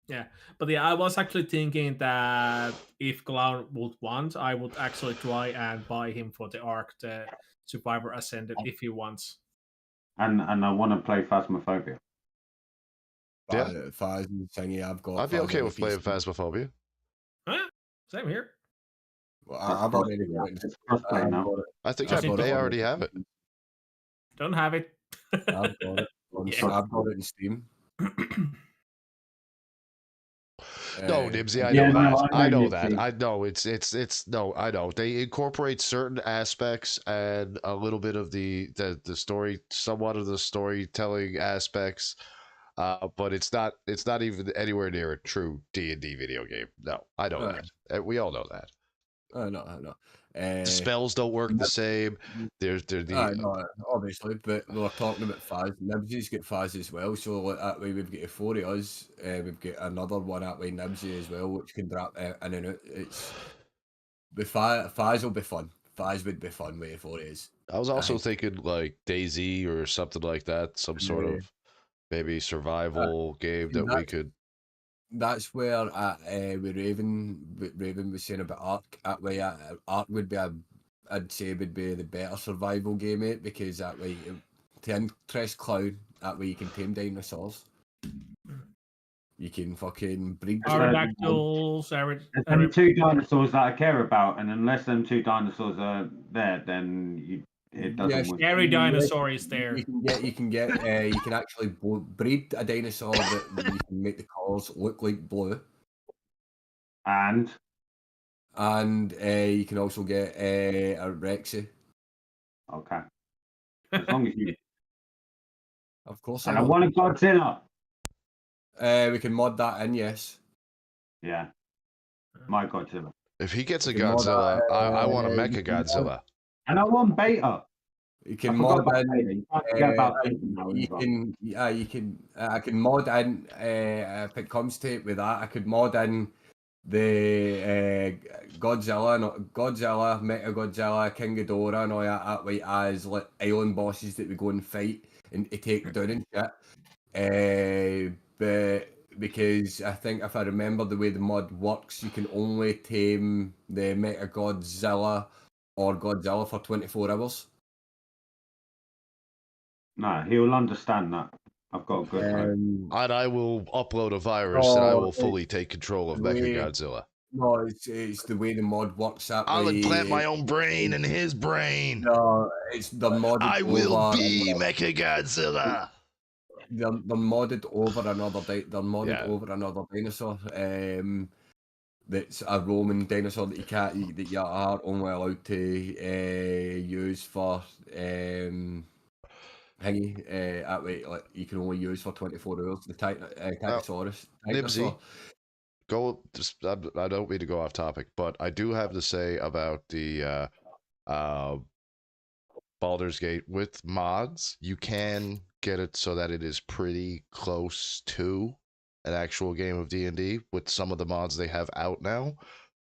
But yeah, I was actually thinking that if Clown would want, I would actually try and buy him for the arc, the Survivor Ascended, if he wants. And I want to play Phasmophobia. Yeah. Phas and thingy, I've got. I'd be Phas okay on with the playing PC. Phasmophobia. Same here. Well, That's I've already crossplay got now. it. It's crossplay I've now. got it. I think Just I need to may order already have it. Don't have it. I've got it. Yeah. I've got it in Steam. No, Nibsy, I Yeah, know no, that. I I know know that. Nibsy. I know it's no, I know. They incorporate certain aspects and a little bit of the story, somewhat of the storytelling aspects. But it's not even anywhere near a true D&D video game. No, I know Right. that. We all know that. I know. The spells don't work the same. There's No, obviously, but we were talking about Phas. Nibsy's got Phas as well, so like, that way we've got four of us. We've got another one that way, Nibsy as well, which can drop in and out. It's the Phas will be fun. Phas would be fun with four of us. I was also thinking like DayZ or something like that, some sort of maybe survival game that we could. That's where with Raven was saying about Ark. That way, Ark would be I'd say would be the better survival game, mate, because that way to interest Clown, that way you can tame dinosaurs. You can fucking breed. Pterodactyls, There's only two dinosaurs that I care about, and unless them two dinosaurs are there, then it doesn't Yes, work. Scary dinosaur is there. You can actually breed a dinosaur that you can make the colours look like blue, And you can also get a Rexy. okay, as long as you. Of course, And I want a Godzilla. we can mod that in, yes. Yeah, my Godzilla. If he gets a You can mod Godzilla, that, I want a you Mecha can Godzilla. And I want Beta. You I can forgot mod about in. Beta. You can't forget about Beta now. You can, I can mod in. If it comes to it with that, I could mod in the Godzilla, Mecha Godzilla, King Ghidorah, and all that way as like island bosses that we go and fight and to take down and shit. But because I think if I remember the way the mod works, you can only tame the Mecha Godzilla or Godzilla for 24 hours. No, he'll understand that. I've got a good hope. And I will upload a virus and I will fully take control of Mecha Godzilla. No, it's the way the mod works. That I'll way, implant my own brain in his brain. No, it's the mod. I will be Mecha Godzilla. They're modded over another. They're modded Yeah. over another dinosaur. That's a Roman dinosaur that you can't. That you are only allowed to use for thingy. That way, like you can only use for 24 hours. The Titasaurus. Nibsy, I don't mean to go off topic, but I do have to say about the Baldur's Gate with mods. You can get it so that it is pretty close to an actual game of D&D with some of the mods they have out now,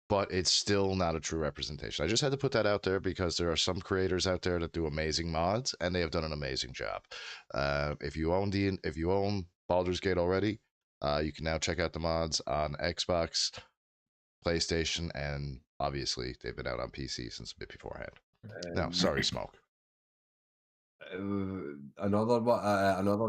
but it's still not a true representation. I just had to put that out there because there are some creators out there that do amazing mods, and they have done an amazing job. If you own Baldur's Gate already, you can now check out the mods on Xbox, PlayStation, and obviously they've been out on PC since a bit beforehand. No, sorry, Smoke. Another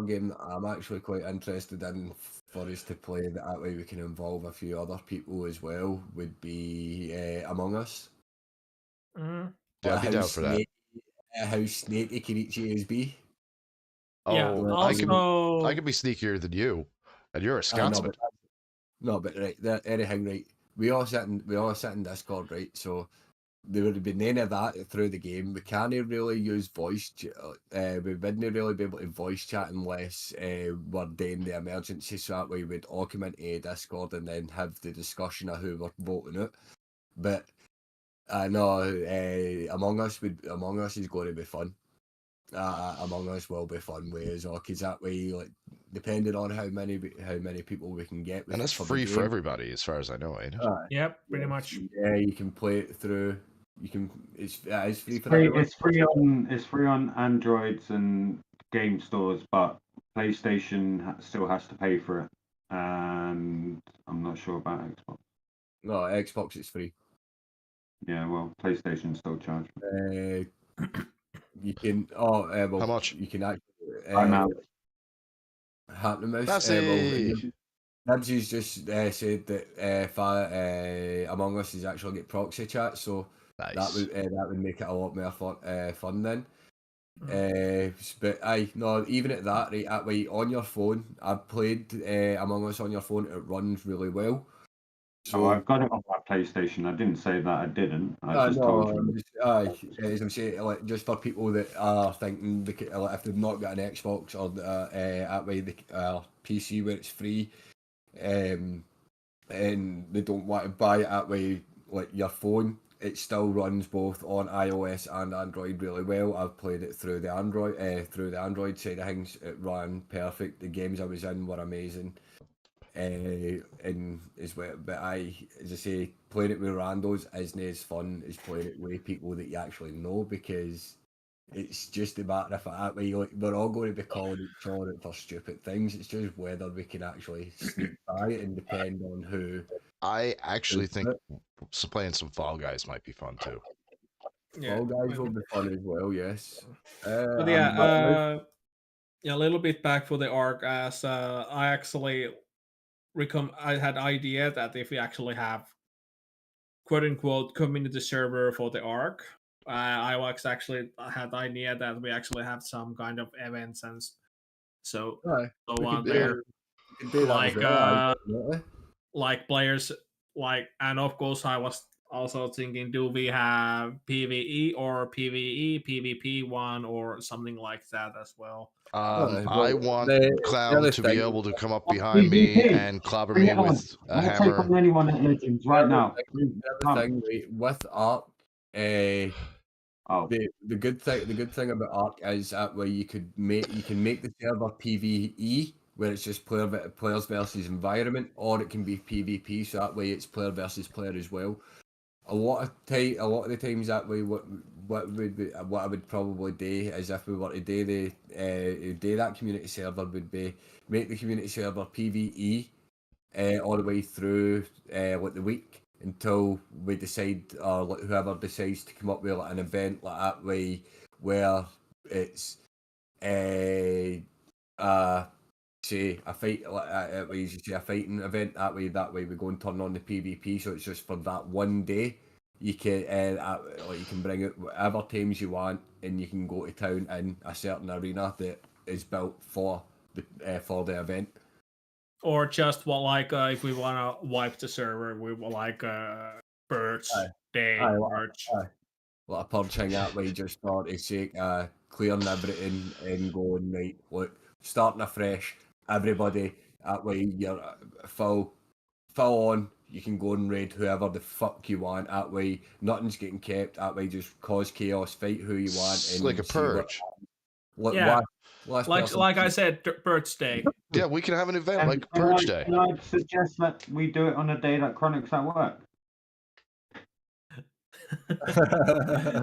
game that I'm actually quite interested in for us to play that way we can involve a few other people as well would be Among Us. Mhm. Yeah, I'd be down for that. How snaky can each of us be? Yeah, Oh, also, I can be sneakier than you, and you're a Scotsman. Right. Anything right. We all sit in Discord, right? So there would be none of that through the game. We can't really use voice. We wouldn't really be able to voice chat unless we're doing the emergency. So that way we'd document a Discord and then have the discussion of who we're voting out. But I know Among Us is going to be fun. Among Us will be fun ways, because that way, like, depending on how many people we can get, And it's free for everybody, as far as I know, ain't it? Yep, pretty much. Yeah, you can play it through. It's free for free, everyone. it's free on Androids and game stores, but PlayStation still has to pay for it. and I'm not sure about Xbox. No, Xbox is free. Yeah, well, PlayStation still charge. You can. Oh, well, How much? You can actually. I'm out. Hatnamus. Massey! Nibsy's just said that Among Us is actually get proxy chat, so Nice. that would make it a lot more fun then. But no, even at that rate, on your phone, I've played Among Us on your phone. It runs really well. So I've got it on my PlayStation. I didn't say that I didn't. I just no, told you. as I'm saying, like, just for people that are thinking if they've not got an Xbox or that way the PC where it's free, and they don't want to buy it that way, like your phone, it still runs both on iOS and Android really well. I've played it through the Android side of things. It ran perfect. The games I was in were amazing. And as well, but as I say, playing it with randos isn't as fun as playing it with people that you actually know, because it's just a matter of that way. Like, we're all going to be calling each other for stupid things. It's just whether we can actually sneak by it and depend on who. I actually think playing some Fall Guys might be fun too. Fall Guys will be fun as well. Yes. But yeah, a little bit back for the ARC, as I actually I had idea that if we actually have quote unquote community server for the ARC, I was actually had the idea that we actually have some kind of events and so on there, like players, like, and of course I was also thinking, do we have PvE or PvE, PvP one or something like that as well? I want Clown to be able to come up behind me and clobber me with a hammer. Take on anyone at Legends right now. The thing with ARC, the good thing about ARC is that way you can make the server PvE, where it's just players versus environment, or it can be PvP, so that way it's player versus player as well. A lot of the times that way, what I would probably do is, if we were to do that community server, would be make the community server PvE all the way through like the week until we decide, or like whoever decides to come up with like an event like that way, where it's say a fight, you say a fighting event, that way we go and turn on the PvP, so it's just for that one day. You can you can bring out whatever teams you want, and you can go to town in a certain arena that is built for the event. Or just if we want to wipe the server, we will like Purge Day, Purge. Like a purging that way, just for the sake clearing everything and going right, look, starting afresh. Everybody, that way you're full on. You can go and raid whoever the fuck you want. That way, nothing's getting kept. That way, just cause chaos, fight who you want. It's like a purge. Yeah, like I said, Purge Day. Yeah, we can have an event like Purge Day. Can I suggest that we do it on a day that Chronic's at work?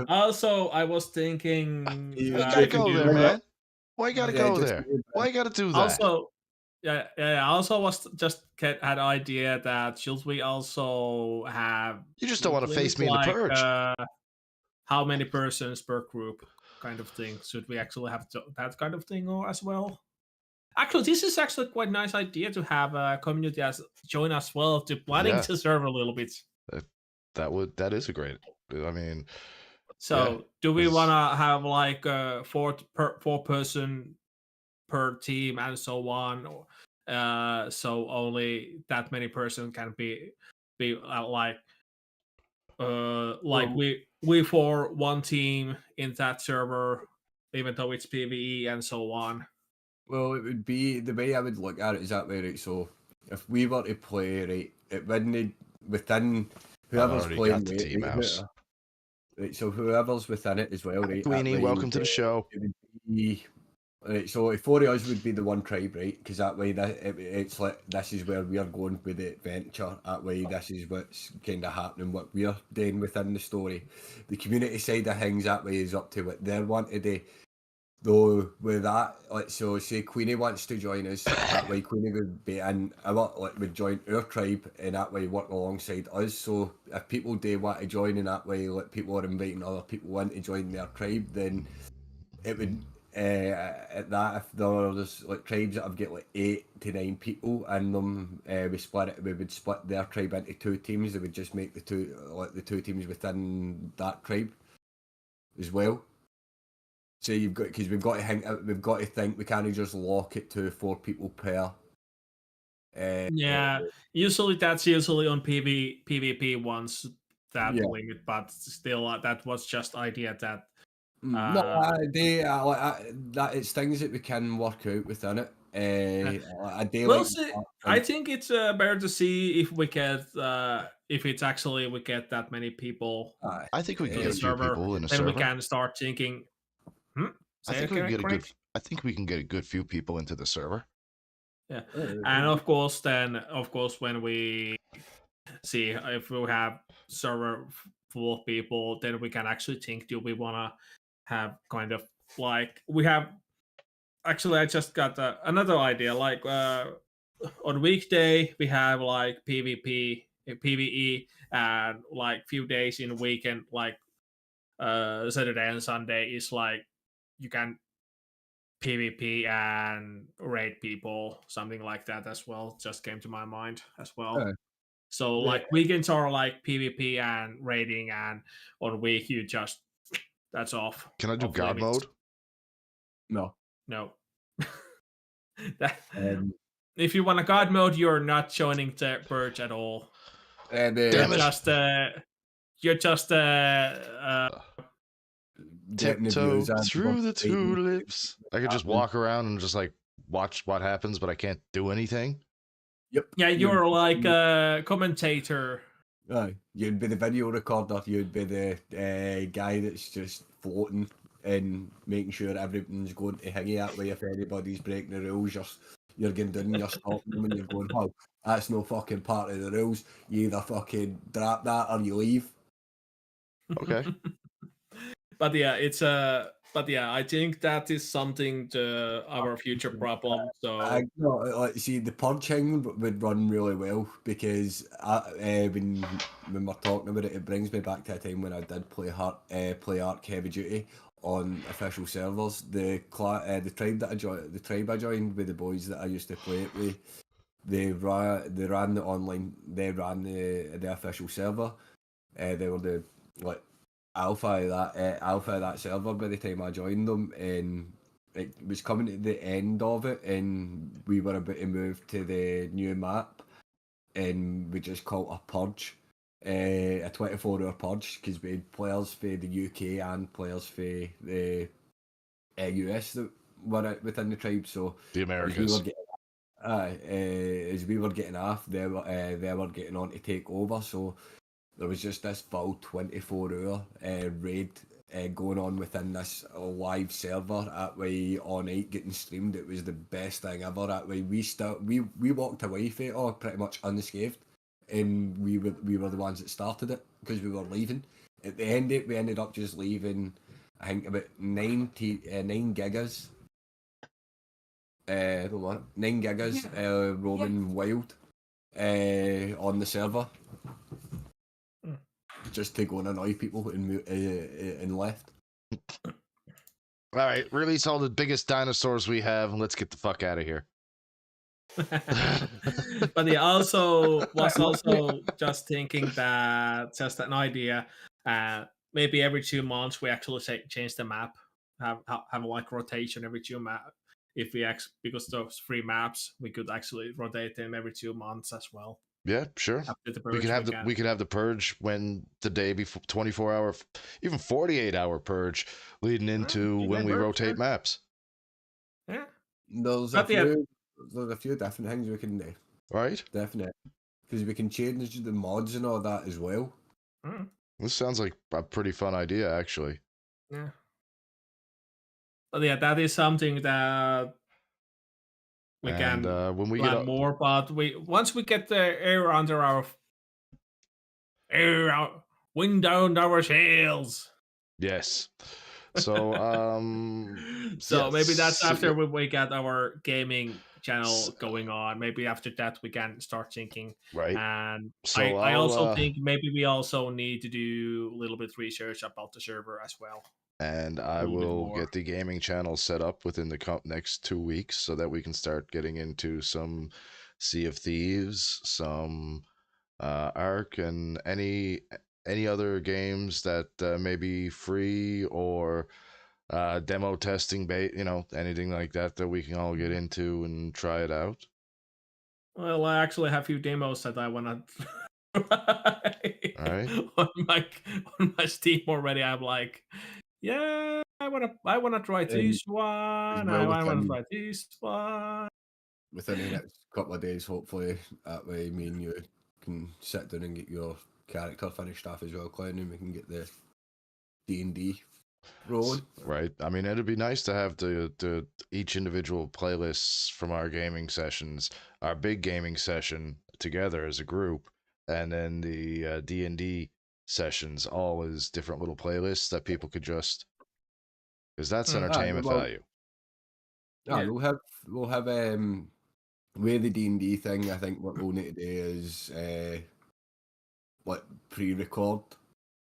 Also, I was thinking, you gotta go there, man. Why you gotta go there? Why you gotta do that? Also, I also was just had an idea that should we also have? You just don't want to face me in the Purge. How many persons per group, kind of thing? Should we actually have that kind of thing as well? Actually, this is actually quite a nice idea to have a community join as well, to planning to serve a little bit. That is a great. I mean, so do we want to have like 4 person per team and so on, so only that many person can be we for one team in that server, even though it's PvE and so on? Well, it would be, the way I would look at it is that way, right? So if we were to play, right, it wouldn't within whoever's playing the team house. Right, so whoever's within it as well, right? Queenie, welcome to the show. It would be, right, so 4 of us would be the one tribe, right? Because that way, it's like, this is where we are going with the adventure. That way, this is what's kind of happening, what we're doing within the story. The community side of things, that way, is up to what they want to do. Though with that, like, so say Queenie wants to join us, that way Queenie would be in our, like, would join our tribe and that way work alongside us. So if people do want to join in that way, like people are inviting other people in to join their tribe, then it would at that, if there's like tribes that have got like 8 to 9 people in them, we would split their tribe into 2 teams. They would just make the two teams within that tribe as well. So you've got, because we've got to think we can't just lock it to 4 people per. Yeah, that's usually on PvP ones that Yeah. limit, but still, that was just idea that. No, that it's things that we can work out within it. I do Well, like. see, I think it's better to see if we get if it's actually we get that many people I think we can in get the a few server, people in a then server. we can start thinking. I Say think it we can get correct? I think we can get a good few people into the server. Yeah, and of course, when we see if we have server full of people, then we can actually think: do we want to have kind of like we have? Actually, I just got another idea. Like on weekday, we have like PvP, PvE, and like few days in weekend, like Saturday and Sunday is like you can PvP and raid people, something like that as well. Just came to my mind as well. Yeah. So like weekends are like PvP and raiding, and on week you just that's off. Can I do off God limits. No. No. That, Um, if you want a God mode, you're not joining the purge at all. Damn it. You're just Tiptoe through the tulips. I could just walk around and just like watch what happens, but I can't do anything. Yep. yeah, you're like a commentator. You'd be the video recorder. You'd be the guy that's just floating and making sure everything's going to hang that way. If anybody's breaking the rules, you're getting done, you're stopping them, and you're going, "Well, that's no fucking part of the rules. You either fucking drop that or you leave." Okay. But yeah, I think that is something to our future problem. So See, the punching would run really well because when we're talking about it, it brings me back to a time when I did play Ark Heavy Duty on official servers. The tribe I joined with the boys that I used to play it with, they ran the online, they ran the official server. They were the like alpha of that server by the time I joined them, and it was coming to the end of it, and we were about to move to the new map, and we just called a purge, a 24-hour purge, because we had players for the UK and players for the US that were within the tribe. So The Americas. As we were getting off, they were getting on to take over. So there was just this full 24-hour raid going on within this live server. That way, all night getting streamed. It was the best thing ever. That way, we walked away from it all pretty much unscathed, and we were the ones that started it because we were leaving. At the end, we ended up just leaving. I think about 9 gigas. 9 gigas roaming wild on the server. Just to go and annoy people and left. All right, release all the biggest dinosaurs we have, and let's get the fuck out of here. But yeah, also just thinking that just an idea. Maybe every 2 months we actually change the map. Have like rotation every 2 map. If we because those 3 maps, we could actually rotate them every 2 months as well. Yeah, sure. We can have the purge when the day before 24-hour, even 48-hour purge leading into when we rotate maps. Yeah. There's a few different things we can do. Right? Definitely. Because we can change the mods and all that as well. This sounds like a pretty fun idea, actually. Yeah. But yeah, that is something that we can when we plan get more, but once we get the air under our wind down our sails. Yes. So So maybe that's yes, after we get our gaming channel going on. Maybe after that we can start thinking. right. And So I I'll also think maybe we also need to do a little bit research about the server as well. and A I little bit will more. get the gaming channel set up within the next 2 weeks so that we can start getting into some Sea of Thieves, some Ark, and any other games that may be free or demo testing bait, anything like that that we can all get into and try it out. Well, I actually have a few demos that I wanna try All right. on my Steam already. I'm like, yeah, I wanna try this one. I well wanna within try this one. within the next couple of days, hopefully. That way, me and you can sit down and get your character finished off as well, Glenn, and we can get the D&D rolling. Right. I mean, it'd be nice to have the each individual playlists from our gaming sessions, our big gaming session together as a group, and then the D&D sessions all as different little playlists that people could just, because that's Mm. entertainment well, value. Yeah, Yeah. we'll have with the D&D thing. I think what we'll need to do is like pre-record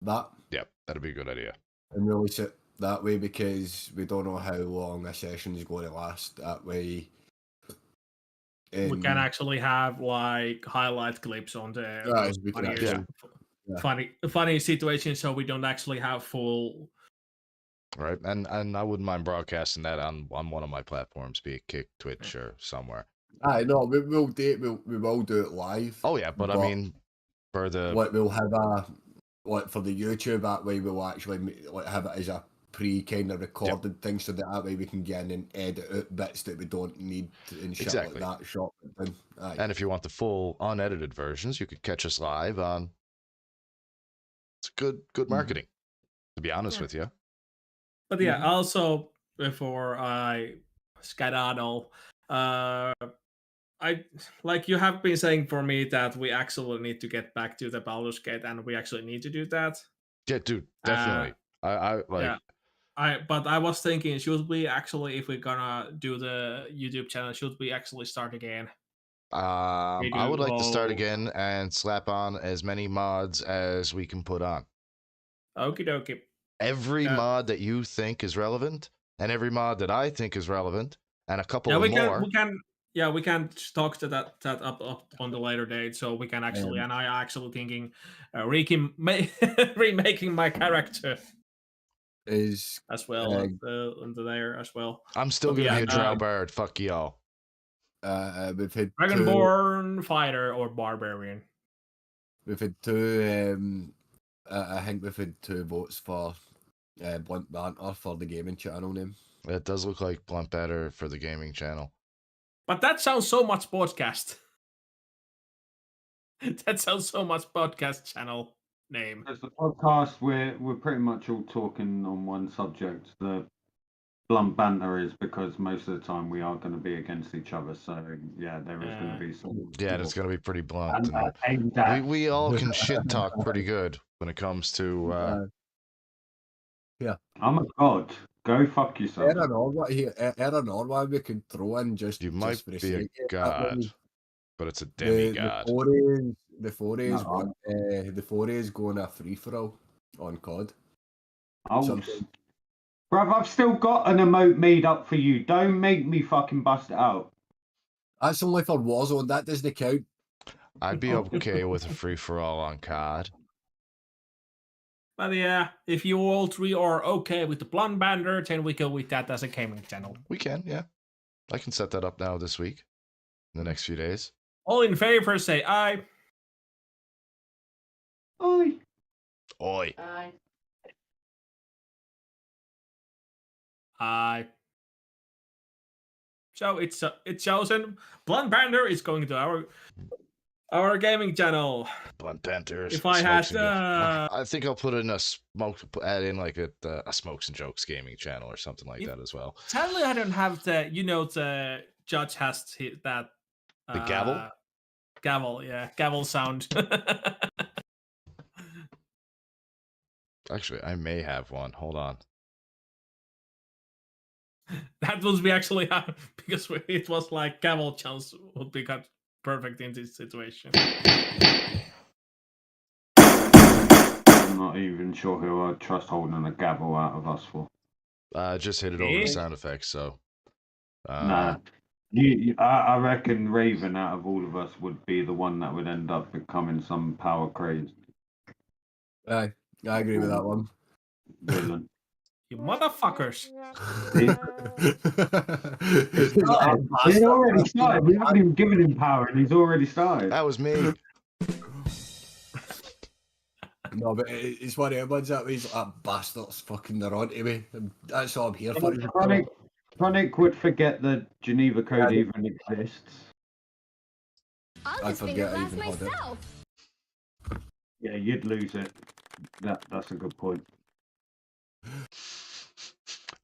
that Yep, that'd be a good idea. and release it that way, because we don't know how long a session is going to last. That way, We can actually have like highlight clips on the those we can funny, actually, yeah. funny situations, so we don't actually have full. Right, and I wouldn't mind broadcasting that on one of my platforms, be it Kick, Twitch, or somewhere. I know we'll do it. We will do it live. Oh yeah, but I mean, for the like we'll have like for the YouTube, that way we'll actually like have it as a pre kind of recorded thing, so that way we can get in and edit out bits that we don't need and shit Exactly. like that. Shot down. Aye. And if you want the full unedited versions, you could catch us live on. It's good marketing, to be honest with you. But yeah, also before I skedaddle, I like you have been saying for me that we actually need to get back to the Baldur's Gate, and we actually need to do that. Yeah, dude, definitely. I like. Yeah. But I was thinking, should we actually, if we're gonna do the YouTube channel, should we actually start again? I would like to start again and slap on as many mods as we can put on. Okie dokie. Every mod that you think is relevant, and every mod that I think is relevant, and a couple Yeah, of we more. we can talk to that up on the later date, so we can actually. And I actually thinking, remaking my character Is as well under there as well. I'm still But gonna yeah, be a drow bard. Fuck y'all. we've had Dragonborn fighter or barbarian. We've had two. I think we've had 2 votes for Blunt Banter for the gaming channel name. It does look like Blunt Banter for the gaming channel. But that sounds so much podcast. That sounds so much podcast channel name. As the podcast, we're pretty much all talking on one subject. The blunt banter is because most of the time we are going to be against each other. So yeah, there is going to be some. Yeah, and it's going to be pretty blunt. And we all can shit talk pretty good when it comes to. Yeah. Oh my god, go fuck yourself. Aaron Orwa we could throw in just. You might just be a god, but it's a demigod. The forays going a free for all on COD. Oh, bruv, I've still got an emote made up for you. Don't make me fucking bust it out. That's only for Warzone. That doesn't count. I'd be okay with a free for all on COD. But yeah, if you all three are okay with the Blunt Banter, then we go with that as a gaming channel. We can, yeah. I can set that up now this week, in the next few days. All in favor, say aye. Oi. Oi. Aye. Aye. So it's chosen. Blunt Banter is going to our gaming channel. Blunt Banter. If I had, I think I'll put in add in like a Smokes and Jokes gaming channel or something like that as well. Sadly, I don't have the judge has that. The gavel. Gavel, yeah, gavel sound. Actually, I may have one. Hold on. That would be actually because it was like gavel chance would be perfect in this situation. I'm not even sure who I'd trust holding a gavel out of us for. Just hit it over Me? the sound effects. So, Nah. I reckon Raven out of all of us would be the one that would end up becoming some power crazed Aye, I agree with that one. villain. You motherfuckers! He's already started. We haven't even given him power, and he's already started. that was me. No, but it's one of the ones that was like, bastards fucking they're on to me. That's all I'm here for. Chronic would forget the Geneva Code even exists. I'll I just forget I finger blast even had it. myself. Yeah, you'd lose it. That's a good point.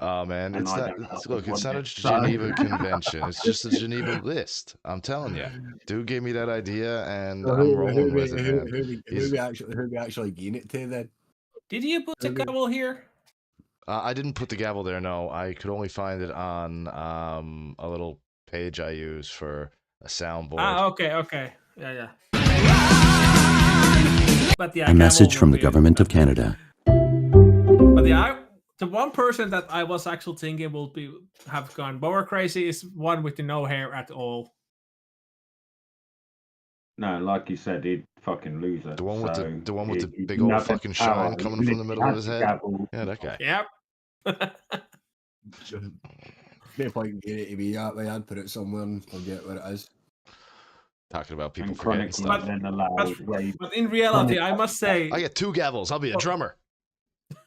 Oh man, And it's I not. don't know Look, it's what not a it says. Geneva Convention. It's just a Geneva list. I'm telling you. Dude gave me that idea, and I'm rolling with it, man. Who we actually gain it to then? Did you put the gavel here? I didn't put the gavel there. No, I could only find it on a little page I use for a soundboard. Ah, okay. Yeah. But yeah, A message gavel from would the be- government of Canada. But yeah, the one person that I was actually thinking will have gone bower crazy is one with no hair at all. No, like you said, he'd fucking lose it. The one with so the one with the he'd big old nothing fucking power. shine coming from the middle of his head. Gavel. Yeah, that guy. Yep. No point in getting it to me that way. I'd put it somewhere and forget where it is. Talking about people And forgetting Chronic stuff. would then allow Raven. But in reality, I must say, I get 2 gavels. I'll be a drummer.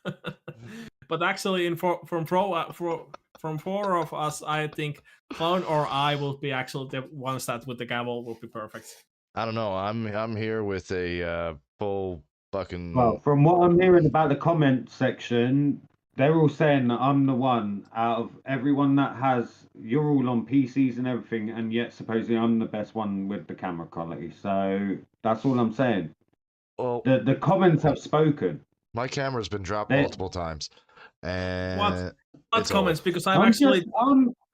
but actually, from four of us, I think Clone or I will be actually the ones that with the gavel will be perfect. I don't know. I'm here with a full fucking. Well, from what I'm hearing about the comment section, they're all saying that I'm the one out of everyone that has. You're all on PCs and everything, and yet supposedly I'm the best one with the camera quality. So that's all I'm saying. Well, The comments have spoken. my camera's been dropped They- multiple times, and Not it's comments old. because I'm actually.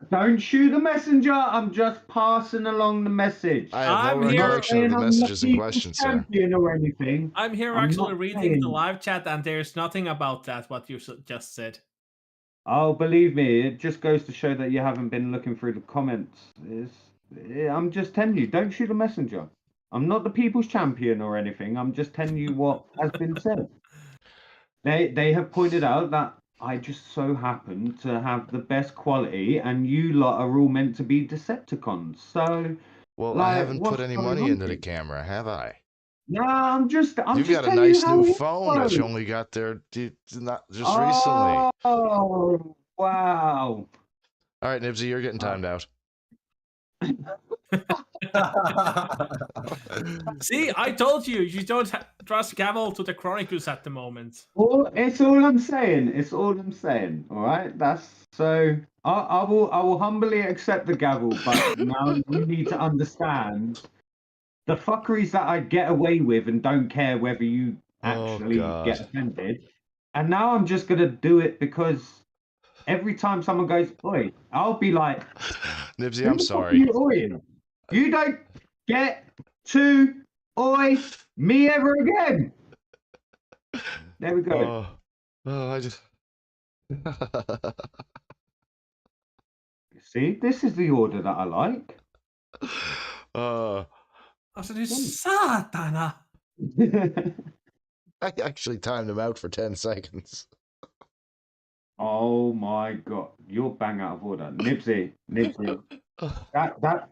Don't shoot the messenger. I'm just passing along the message. I have I'm no here- recollection of the I'm messages in not question, sir. champion or anything. I'm here I'm actually not reading saying- the live chat, and there's nothing about that what you just said. Oh, believe me, it just goes to show that you haven't been looking through the comments. I'm just telling you, don't shoot a messenger. I'm not the people's champion or anything. I'm just telling you what has been said. They have pointed out that I just so happen to have the best quality, and you lot are all meant to be Decepticons. So, Well, I like, haven't put what's any going money on into the here? camera, have I? no, I'm just You just got a telling nice you how new it phone that you goes. only got there not just recently. Oh, wow. All right, Nibsy, you're getting timed out. See, I told you, you don't trust Gavel to the Chronicles at the moment. It's all I'm saying. It's all I'm saying. All right. That's so. I will humbly accept the gavel, but now you need to understand the fuckeries that I get away with and don't care whether you actually God. get offended. And now I'm just gonna do it because every time someone goes oi, I'll be like, Nibsy, "Who I'm the fuck are sorry. You oiing? You don't get to oi me ever again." There we go. I just. See, this is the order that I like. I said, Satana! I actually timed him out for 10 seconds. Oh my god, you're bang out of order, Nibsy. That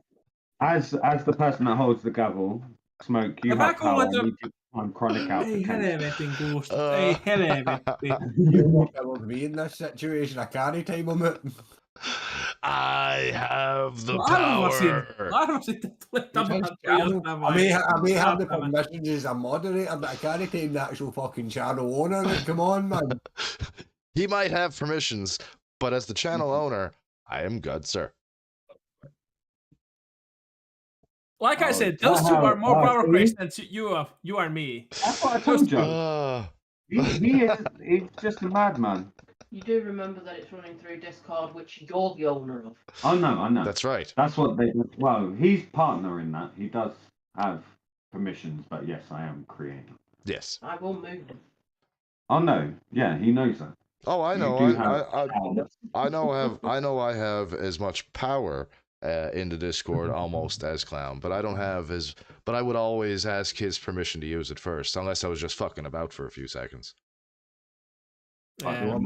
as the person that holds the gavel, Smoke, you Mä have power. kuulen, I need you to time Chronic out. Ei for 10 seconds. helvetin kuusta, ei helvetin. You won't be able to be in this situation. I can't time on it. I have the Arvasin, power. että tulee tapahtumaan I may have the Saatana. permissions as a moderator, but I can't time the actual fucking channel owner. Come on, man. He might have permissions, but as the channel owner, I am good, sir. Like I Oh, said, those two wow, are more wow, power see? crazy than you and me. That's what I told you. Uh, He's just a madman. you do remember that it's running through Discord, which you're the owner of. I know. That's right. That's what they. Well, he's partner in that. He does have permissions, but yes, I am creator. Yes. I will move them. Oh no, yeah, he knows that. Oh, I You know. do have I know. I have as much power in the Discord almost as Clown, but I don't have his. But I would always ask his permission to use it first, unless I was just fucking about for a few seconds. Yeah.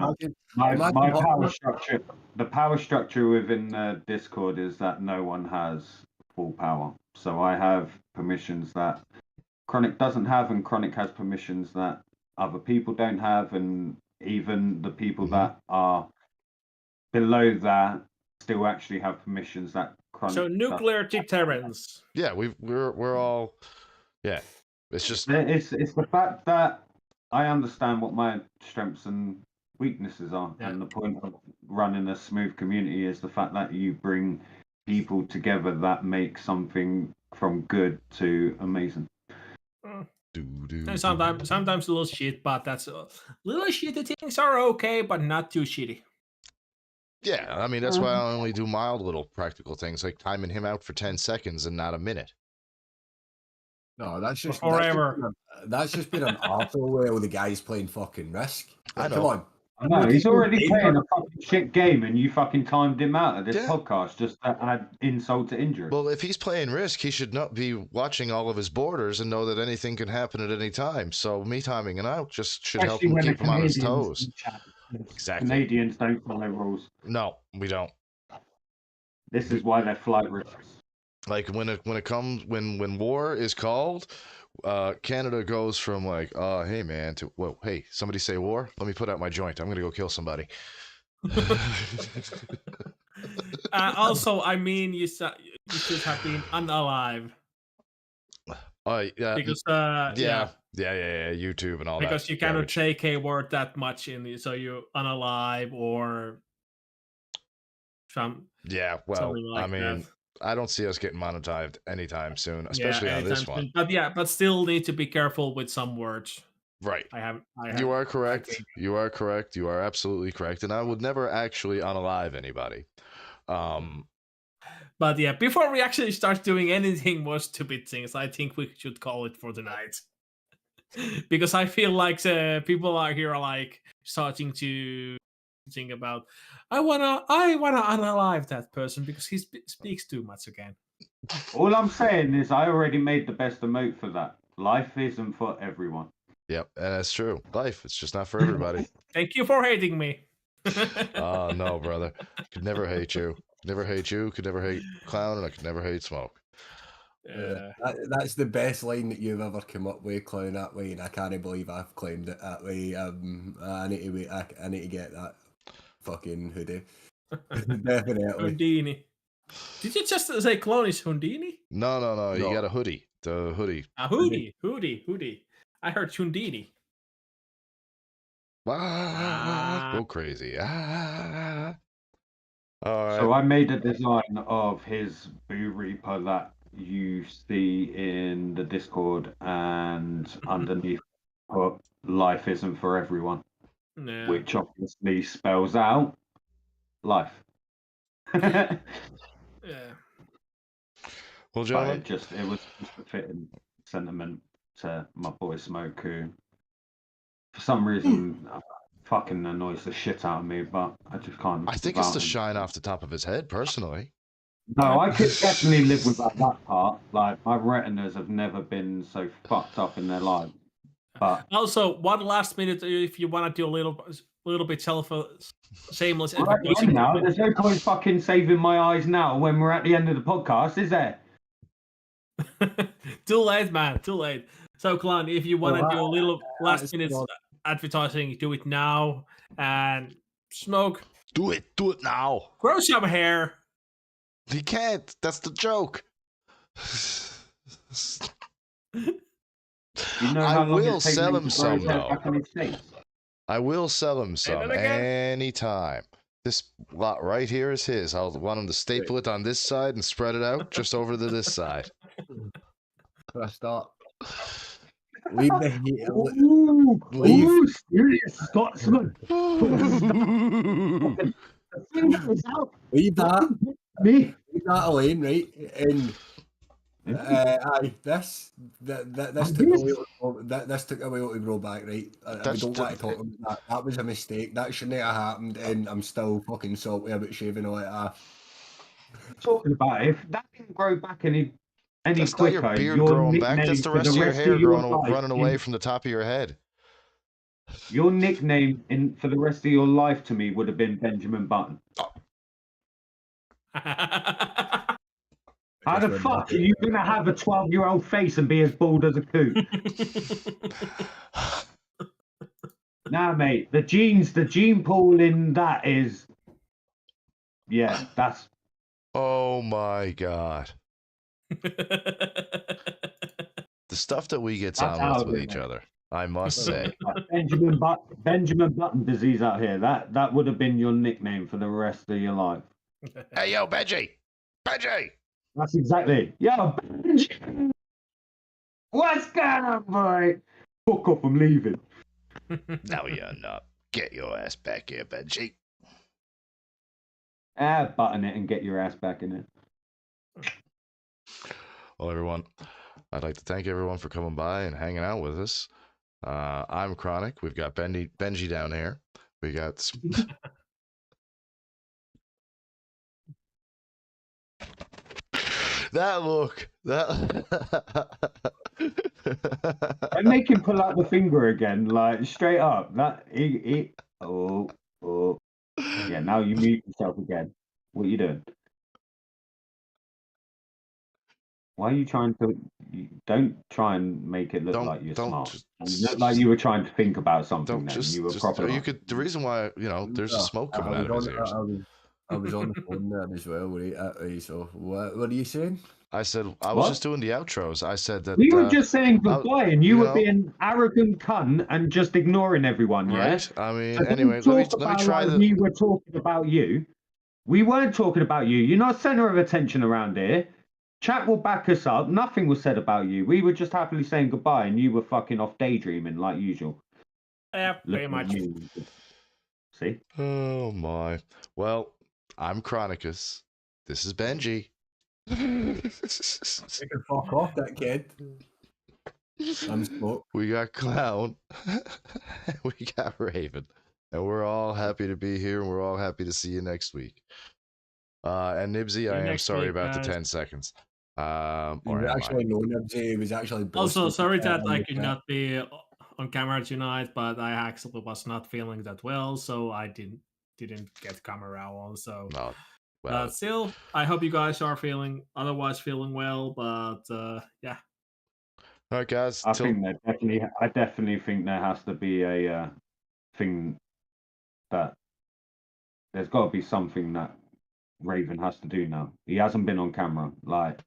My power structure, the power structure within Discord is that no one has full power. So I have permissions that Chronic doesn't have, and Chronic has permissions that other people don't have, and even the people that are below that still actually have permissions that Chronic. So nuclear deterrence. Yeah, we're all. Yeah, it's just. It's the fact that I understand what my strengths and weaknesses are, and the point of running a smooth community is the fact that you bring people together that make something from good to amazing. And sometimes a little shit, but that's little shitty things are okay, but not too shitty. Yeah, I mean that's why I only do mild little practical things like timing him out for 10 seconds and not a minute. No, that's just forever. That's just been an awful way with the guys playing fucking Risk. I know. Come on. I know, he's already playing a fucking shit game, and you fucking timed him out of this podcast just to add insult to injury. Well, if he's playing Risk, he should not be watching all of his borders and know that anything can happen at any time. So me timing it out just should help him keep him on his toes. Exactly. Canadians don't follow rules. No, we don't. This is why they're flight risks. Like when war is called, Canada goes from like, hey man, to whoa, hey, somebody say war. Let me put out my joint. I'm gonna go kill somebody. Also, I mean, you should have been unalive. Yeah. Because yeah, YouTube and all that. Because you cannot take a word that much in it, so you unalive or some. Yeah, well, like I mean, that. I don't see us getting monetized anytime soon, especially on this one. But still need to be careful with some words. Right. I have. You are correct. You are correct. You are absolutely correct. And I would never actually unalive anybody. But yeah, before we actually start doing anything more stupid things, I think we should call it for the night. Because I feel like people are here like starting to think about, I wanna unalive that person because he speaks too much again. All I'm saying is I already made the best emote for that. Life isn't for everyone. Yep, and that's true. Life, it's just not for everybody. Thank you for hating me. Oh no, brother. Could never hate you. Never hate you. Could never hate Clown, and I could never hate Smoke. That's the best line that you've ever come up with, Clown, that way, and I can't believe I've claimed it that way. I need to get that fucking hoodie. Definitely. Houdini. Did you just say Clone is Houdini? No. You got a hoodie. The hoodie. A hoodie. I heard Houdini. Go crazy. All right. So I made a design of his Boo Reaper that you see in the Discord, and underneath put life isn't for everyone, which obviously spells out life. Yeah. Well, gentlemen, it was just a fitting sentiment to my boy Smoke, who for some reason fucking annoys the shit out of me, but I just can't. I think it's the shine off the top of his head, personally. No, I could definitely live without that part. Like, my retinas have never been so fucked up in their lives. But also, one last minute, if you want to do a little bit shameless. We're at the end now. There's no point fucking saving my eyes now when we're at the end of the podcast, is there? Too late, man. Too late. So, Clan, if you want to do a little last minute advertising, do it now. And Smoke, do it now. Grow some hair. He can't. That's the joke. You know I will sell him some though. I will sell him some anytime. This lot right here is his. I'll want him to staple it on this side and spread it out just over to this side. Press start. leave the hate. Ooh, Leave. ooh, serious Scotsman. The finger is out. Leave that. Me. Leave that alone, right? And aye, this took a while. This took a while to grow back, right? We That's don't want to just- talk about that. That was a mistake. That shouldn't have happened, and I'm still fucking salty about shaving all that off. Talking about it, if that didn't grow back any That's not quicker, your beard your growing back. nickname That's the for rest of your hair your growing, life running away in- from the top of your head. Your nickname for the rest of your life to me would have been Benjamin Button. How the fuck are you gonna have a 12-year-old face and be as bald as a coot? Nah, mate, the gene pool in that is, yeah, that's Oh my god. The stuff that we get That's on with out with there, each mate. other, I must say. like Benjamin Button disease out here. That would have been your nickname for the rest of your life. Hey, yo, Benji! Benji! That's exactly. Yo, Benji! What's going on, boy? Fuck off, I'm leaving. No, you're not. Get your ass back here, Benji. Button it and get your ass back in it. Well, everyone, I'd like to thank everyone for coming by and hanging out with us. I'm Chronic. We've got Benji down here. We got... That look. And make him pull out the finger again, like straight up. Oh. Yeah, now you mute yourself again. What are you doing? Why are you trying to? Don't try and make it look like you're smart. You look like you were trying to think about something. Don't Then just, you were just proper. you could. The reason why, there's just smoke coming out of his ears. I was on the phone there as well, right? So what are you saying? I said I was What? just doing the outros. I said that We were just saying goodbye, and you you were know- being arrogant cunt and just ignoring everyone. Yeah. right. I mean, So don't anyway, let me talk let me about try like the. we were talking about you. We weren't talking about you. You're not center of attention around here. Chat will back us up. Nothing was said about you. We were just happily saying goodbye, and you were fucking off daydreaming like usual. Yeah, pretty Looking at much. me. See? Oh my. Well, I'm Chronicus. This is Benji. You can fuck off, that kid. I'm smoke. We got Clown. We got Raven. And we're all happy to be here, and we're all happy to see you next week. And Nibsy, you I am next sorry week, about the guys. 10 seconds. Or He am I? actually known him. He was actually. Also, boasting sorry that on I the could chat. not be on camera tonight, but I actually was not feeling that well, so I didn't get camera on. So, No. Well, still, I hope you guys are feeling well. But yeah, all right, guys. I definitely think there has to be a thing that there's got to be something that Raven has to do now. He hasn't been on camera. Like,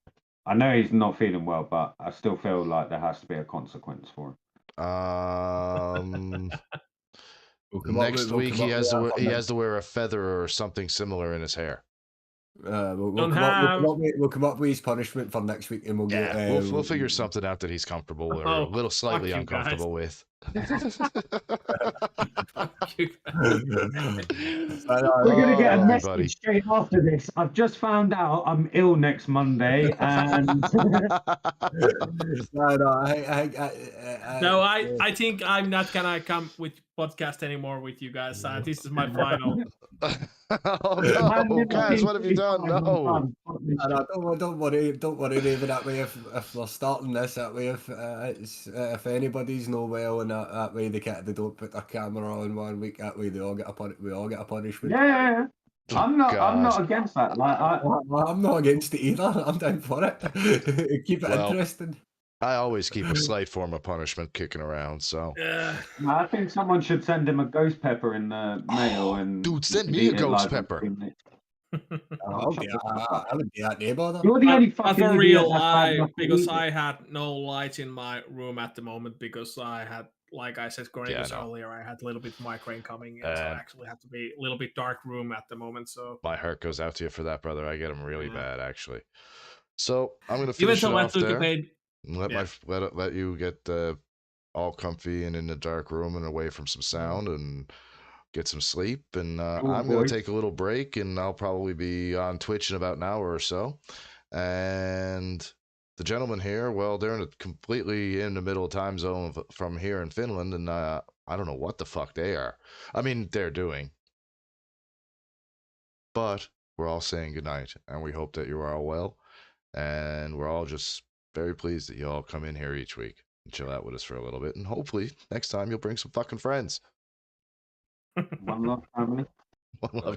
I know he's not feeling well, but I still feel like there has to be a consequence for him. We'll come up Next with- we'll week come he up has with to that wear, for he next- has to wear a feather or something similar in his hair. We'll Don't come up, have- we'll come up with his punishment for next week, and we'll Yeah, get. we'll figure something out that he's comfortable or Oh, a little slightly fuck you guys. uncomfortable with. You- We're gonna get a everybody. message straight after this. I've just found out I'm ill next Monday, and no, I think I'm not gonna come with podcast anymore with you guys. This is my final. Oh no, guys, what have you done? No. Don't worry, David. That way, if we're starting this, that way, if anybody's no well, and that way they don't put their camera on 1 week, that way we all get a punishment. yeah, I'm not God. against that. Like, I'm not against it either. I'm down for it. Keep it Well, interesting. I always keep a slight form of punishment kicking around, so. I think someone should send him a ghost pepper in the mail, and Dude, send me eat a it ghost live on pepper. stream. Okay, I would do that, neighbour. You're the only But fucking for idiot real, that's had enough to because eat it. I had no light in my room at the moment because I had, like I said, Cornelius no. earlier, I had a little bit of migraine coming in, so I actually had to be a little bit dark room at the moment. So My heart goes out to you for that, brother. I get him really Yeah. bad, actually. So I'm gonna even finish it though I off took a there. paid, And let Yeah. let you get all comfy and in a dark room and away from some sound and get some sleep. And Cool, I'm going boys. to take a little break, and I'll probably be on Twitch in about an hour or so. And the gentlemen here, well, they're completely in the middle time zone from here in Finland, and I don't know what the fuck they are. I mean, they're doing. But we're all saying goodnight, and we hope that you are all well. And we're all just very pleased that you all come in here each week and chill out with us for a little bit. And hopefully next time you'll bring some fucking friends. One love, family. One love.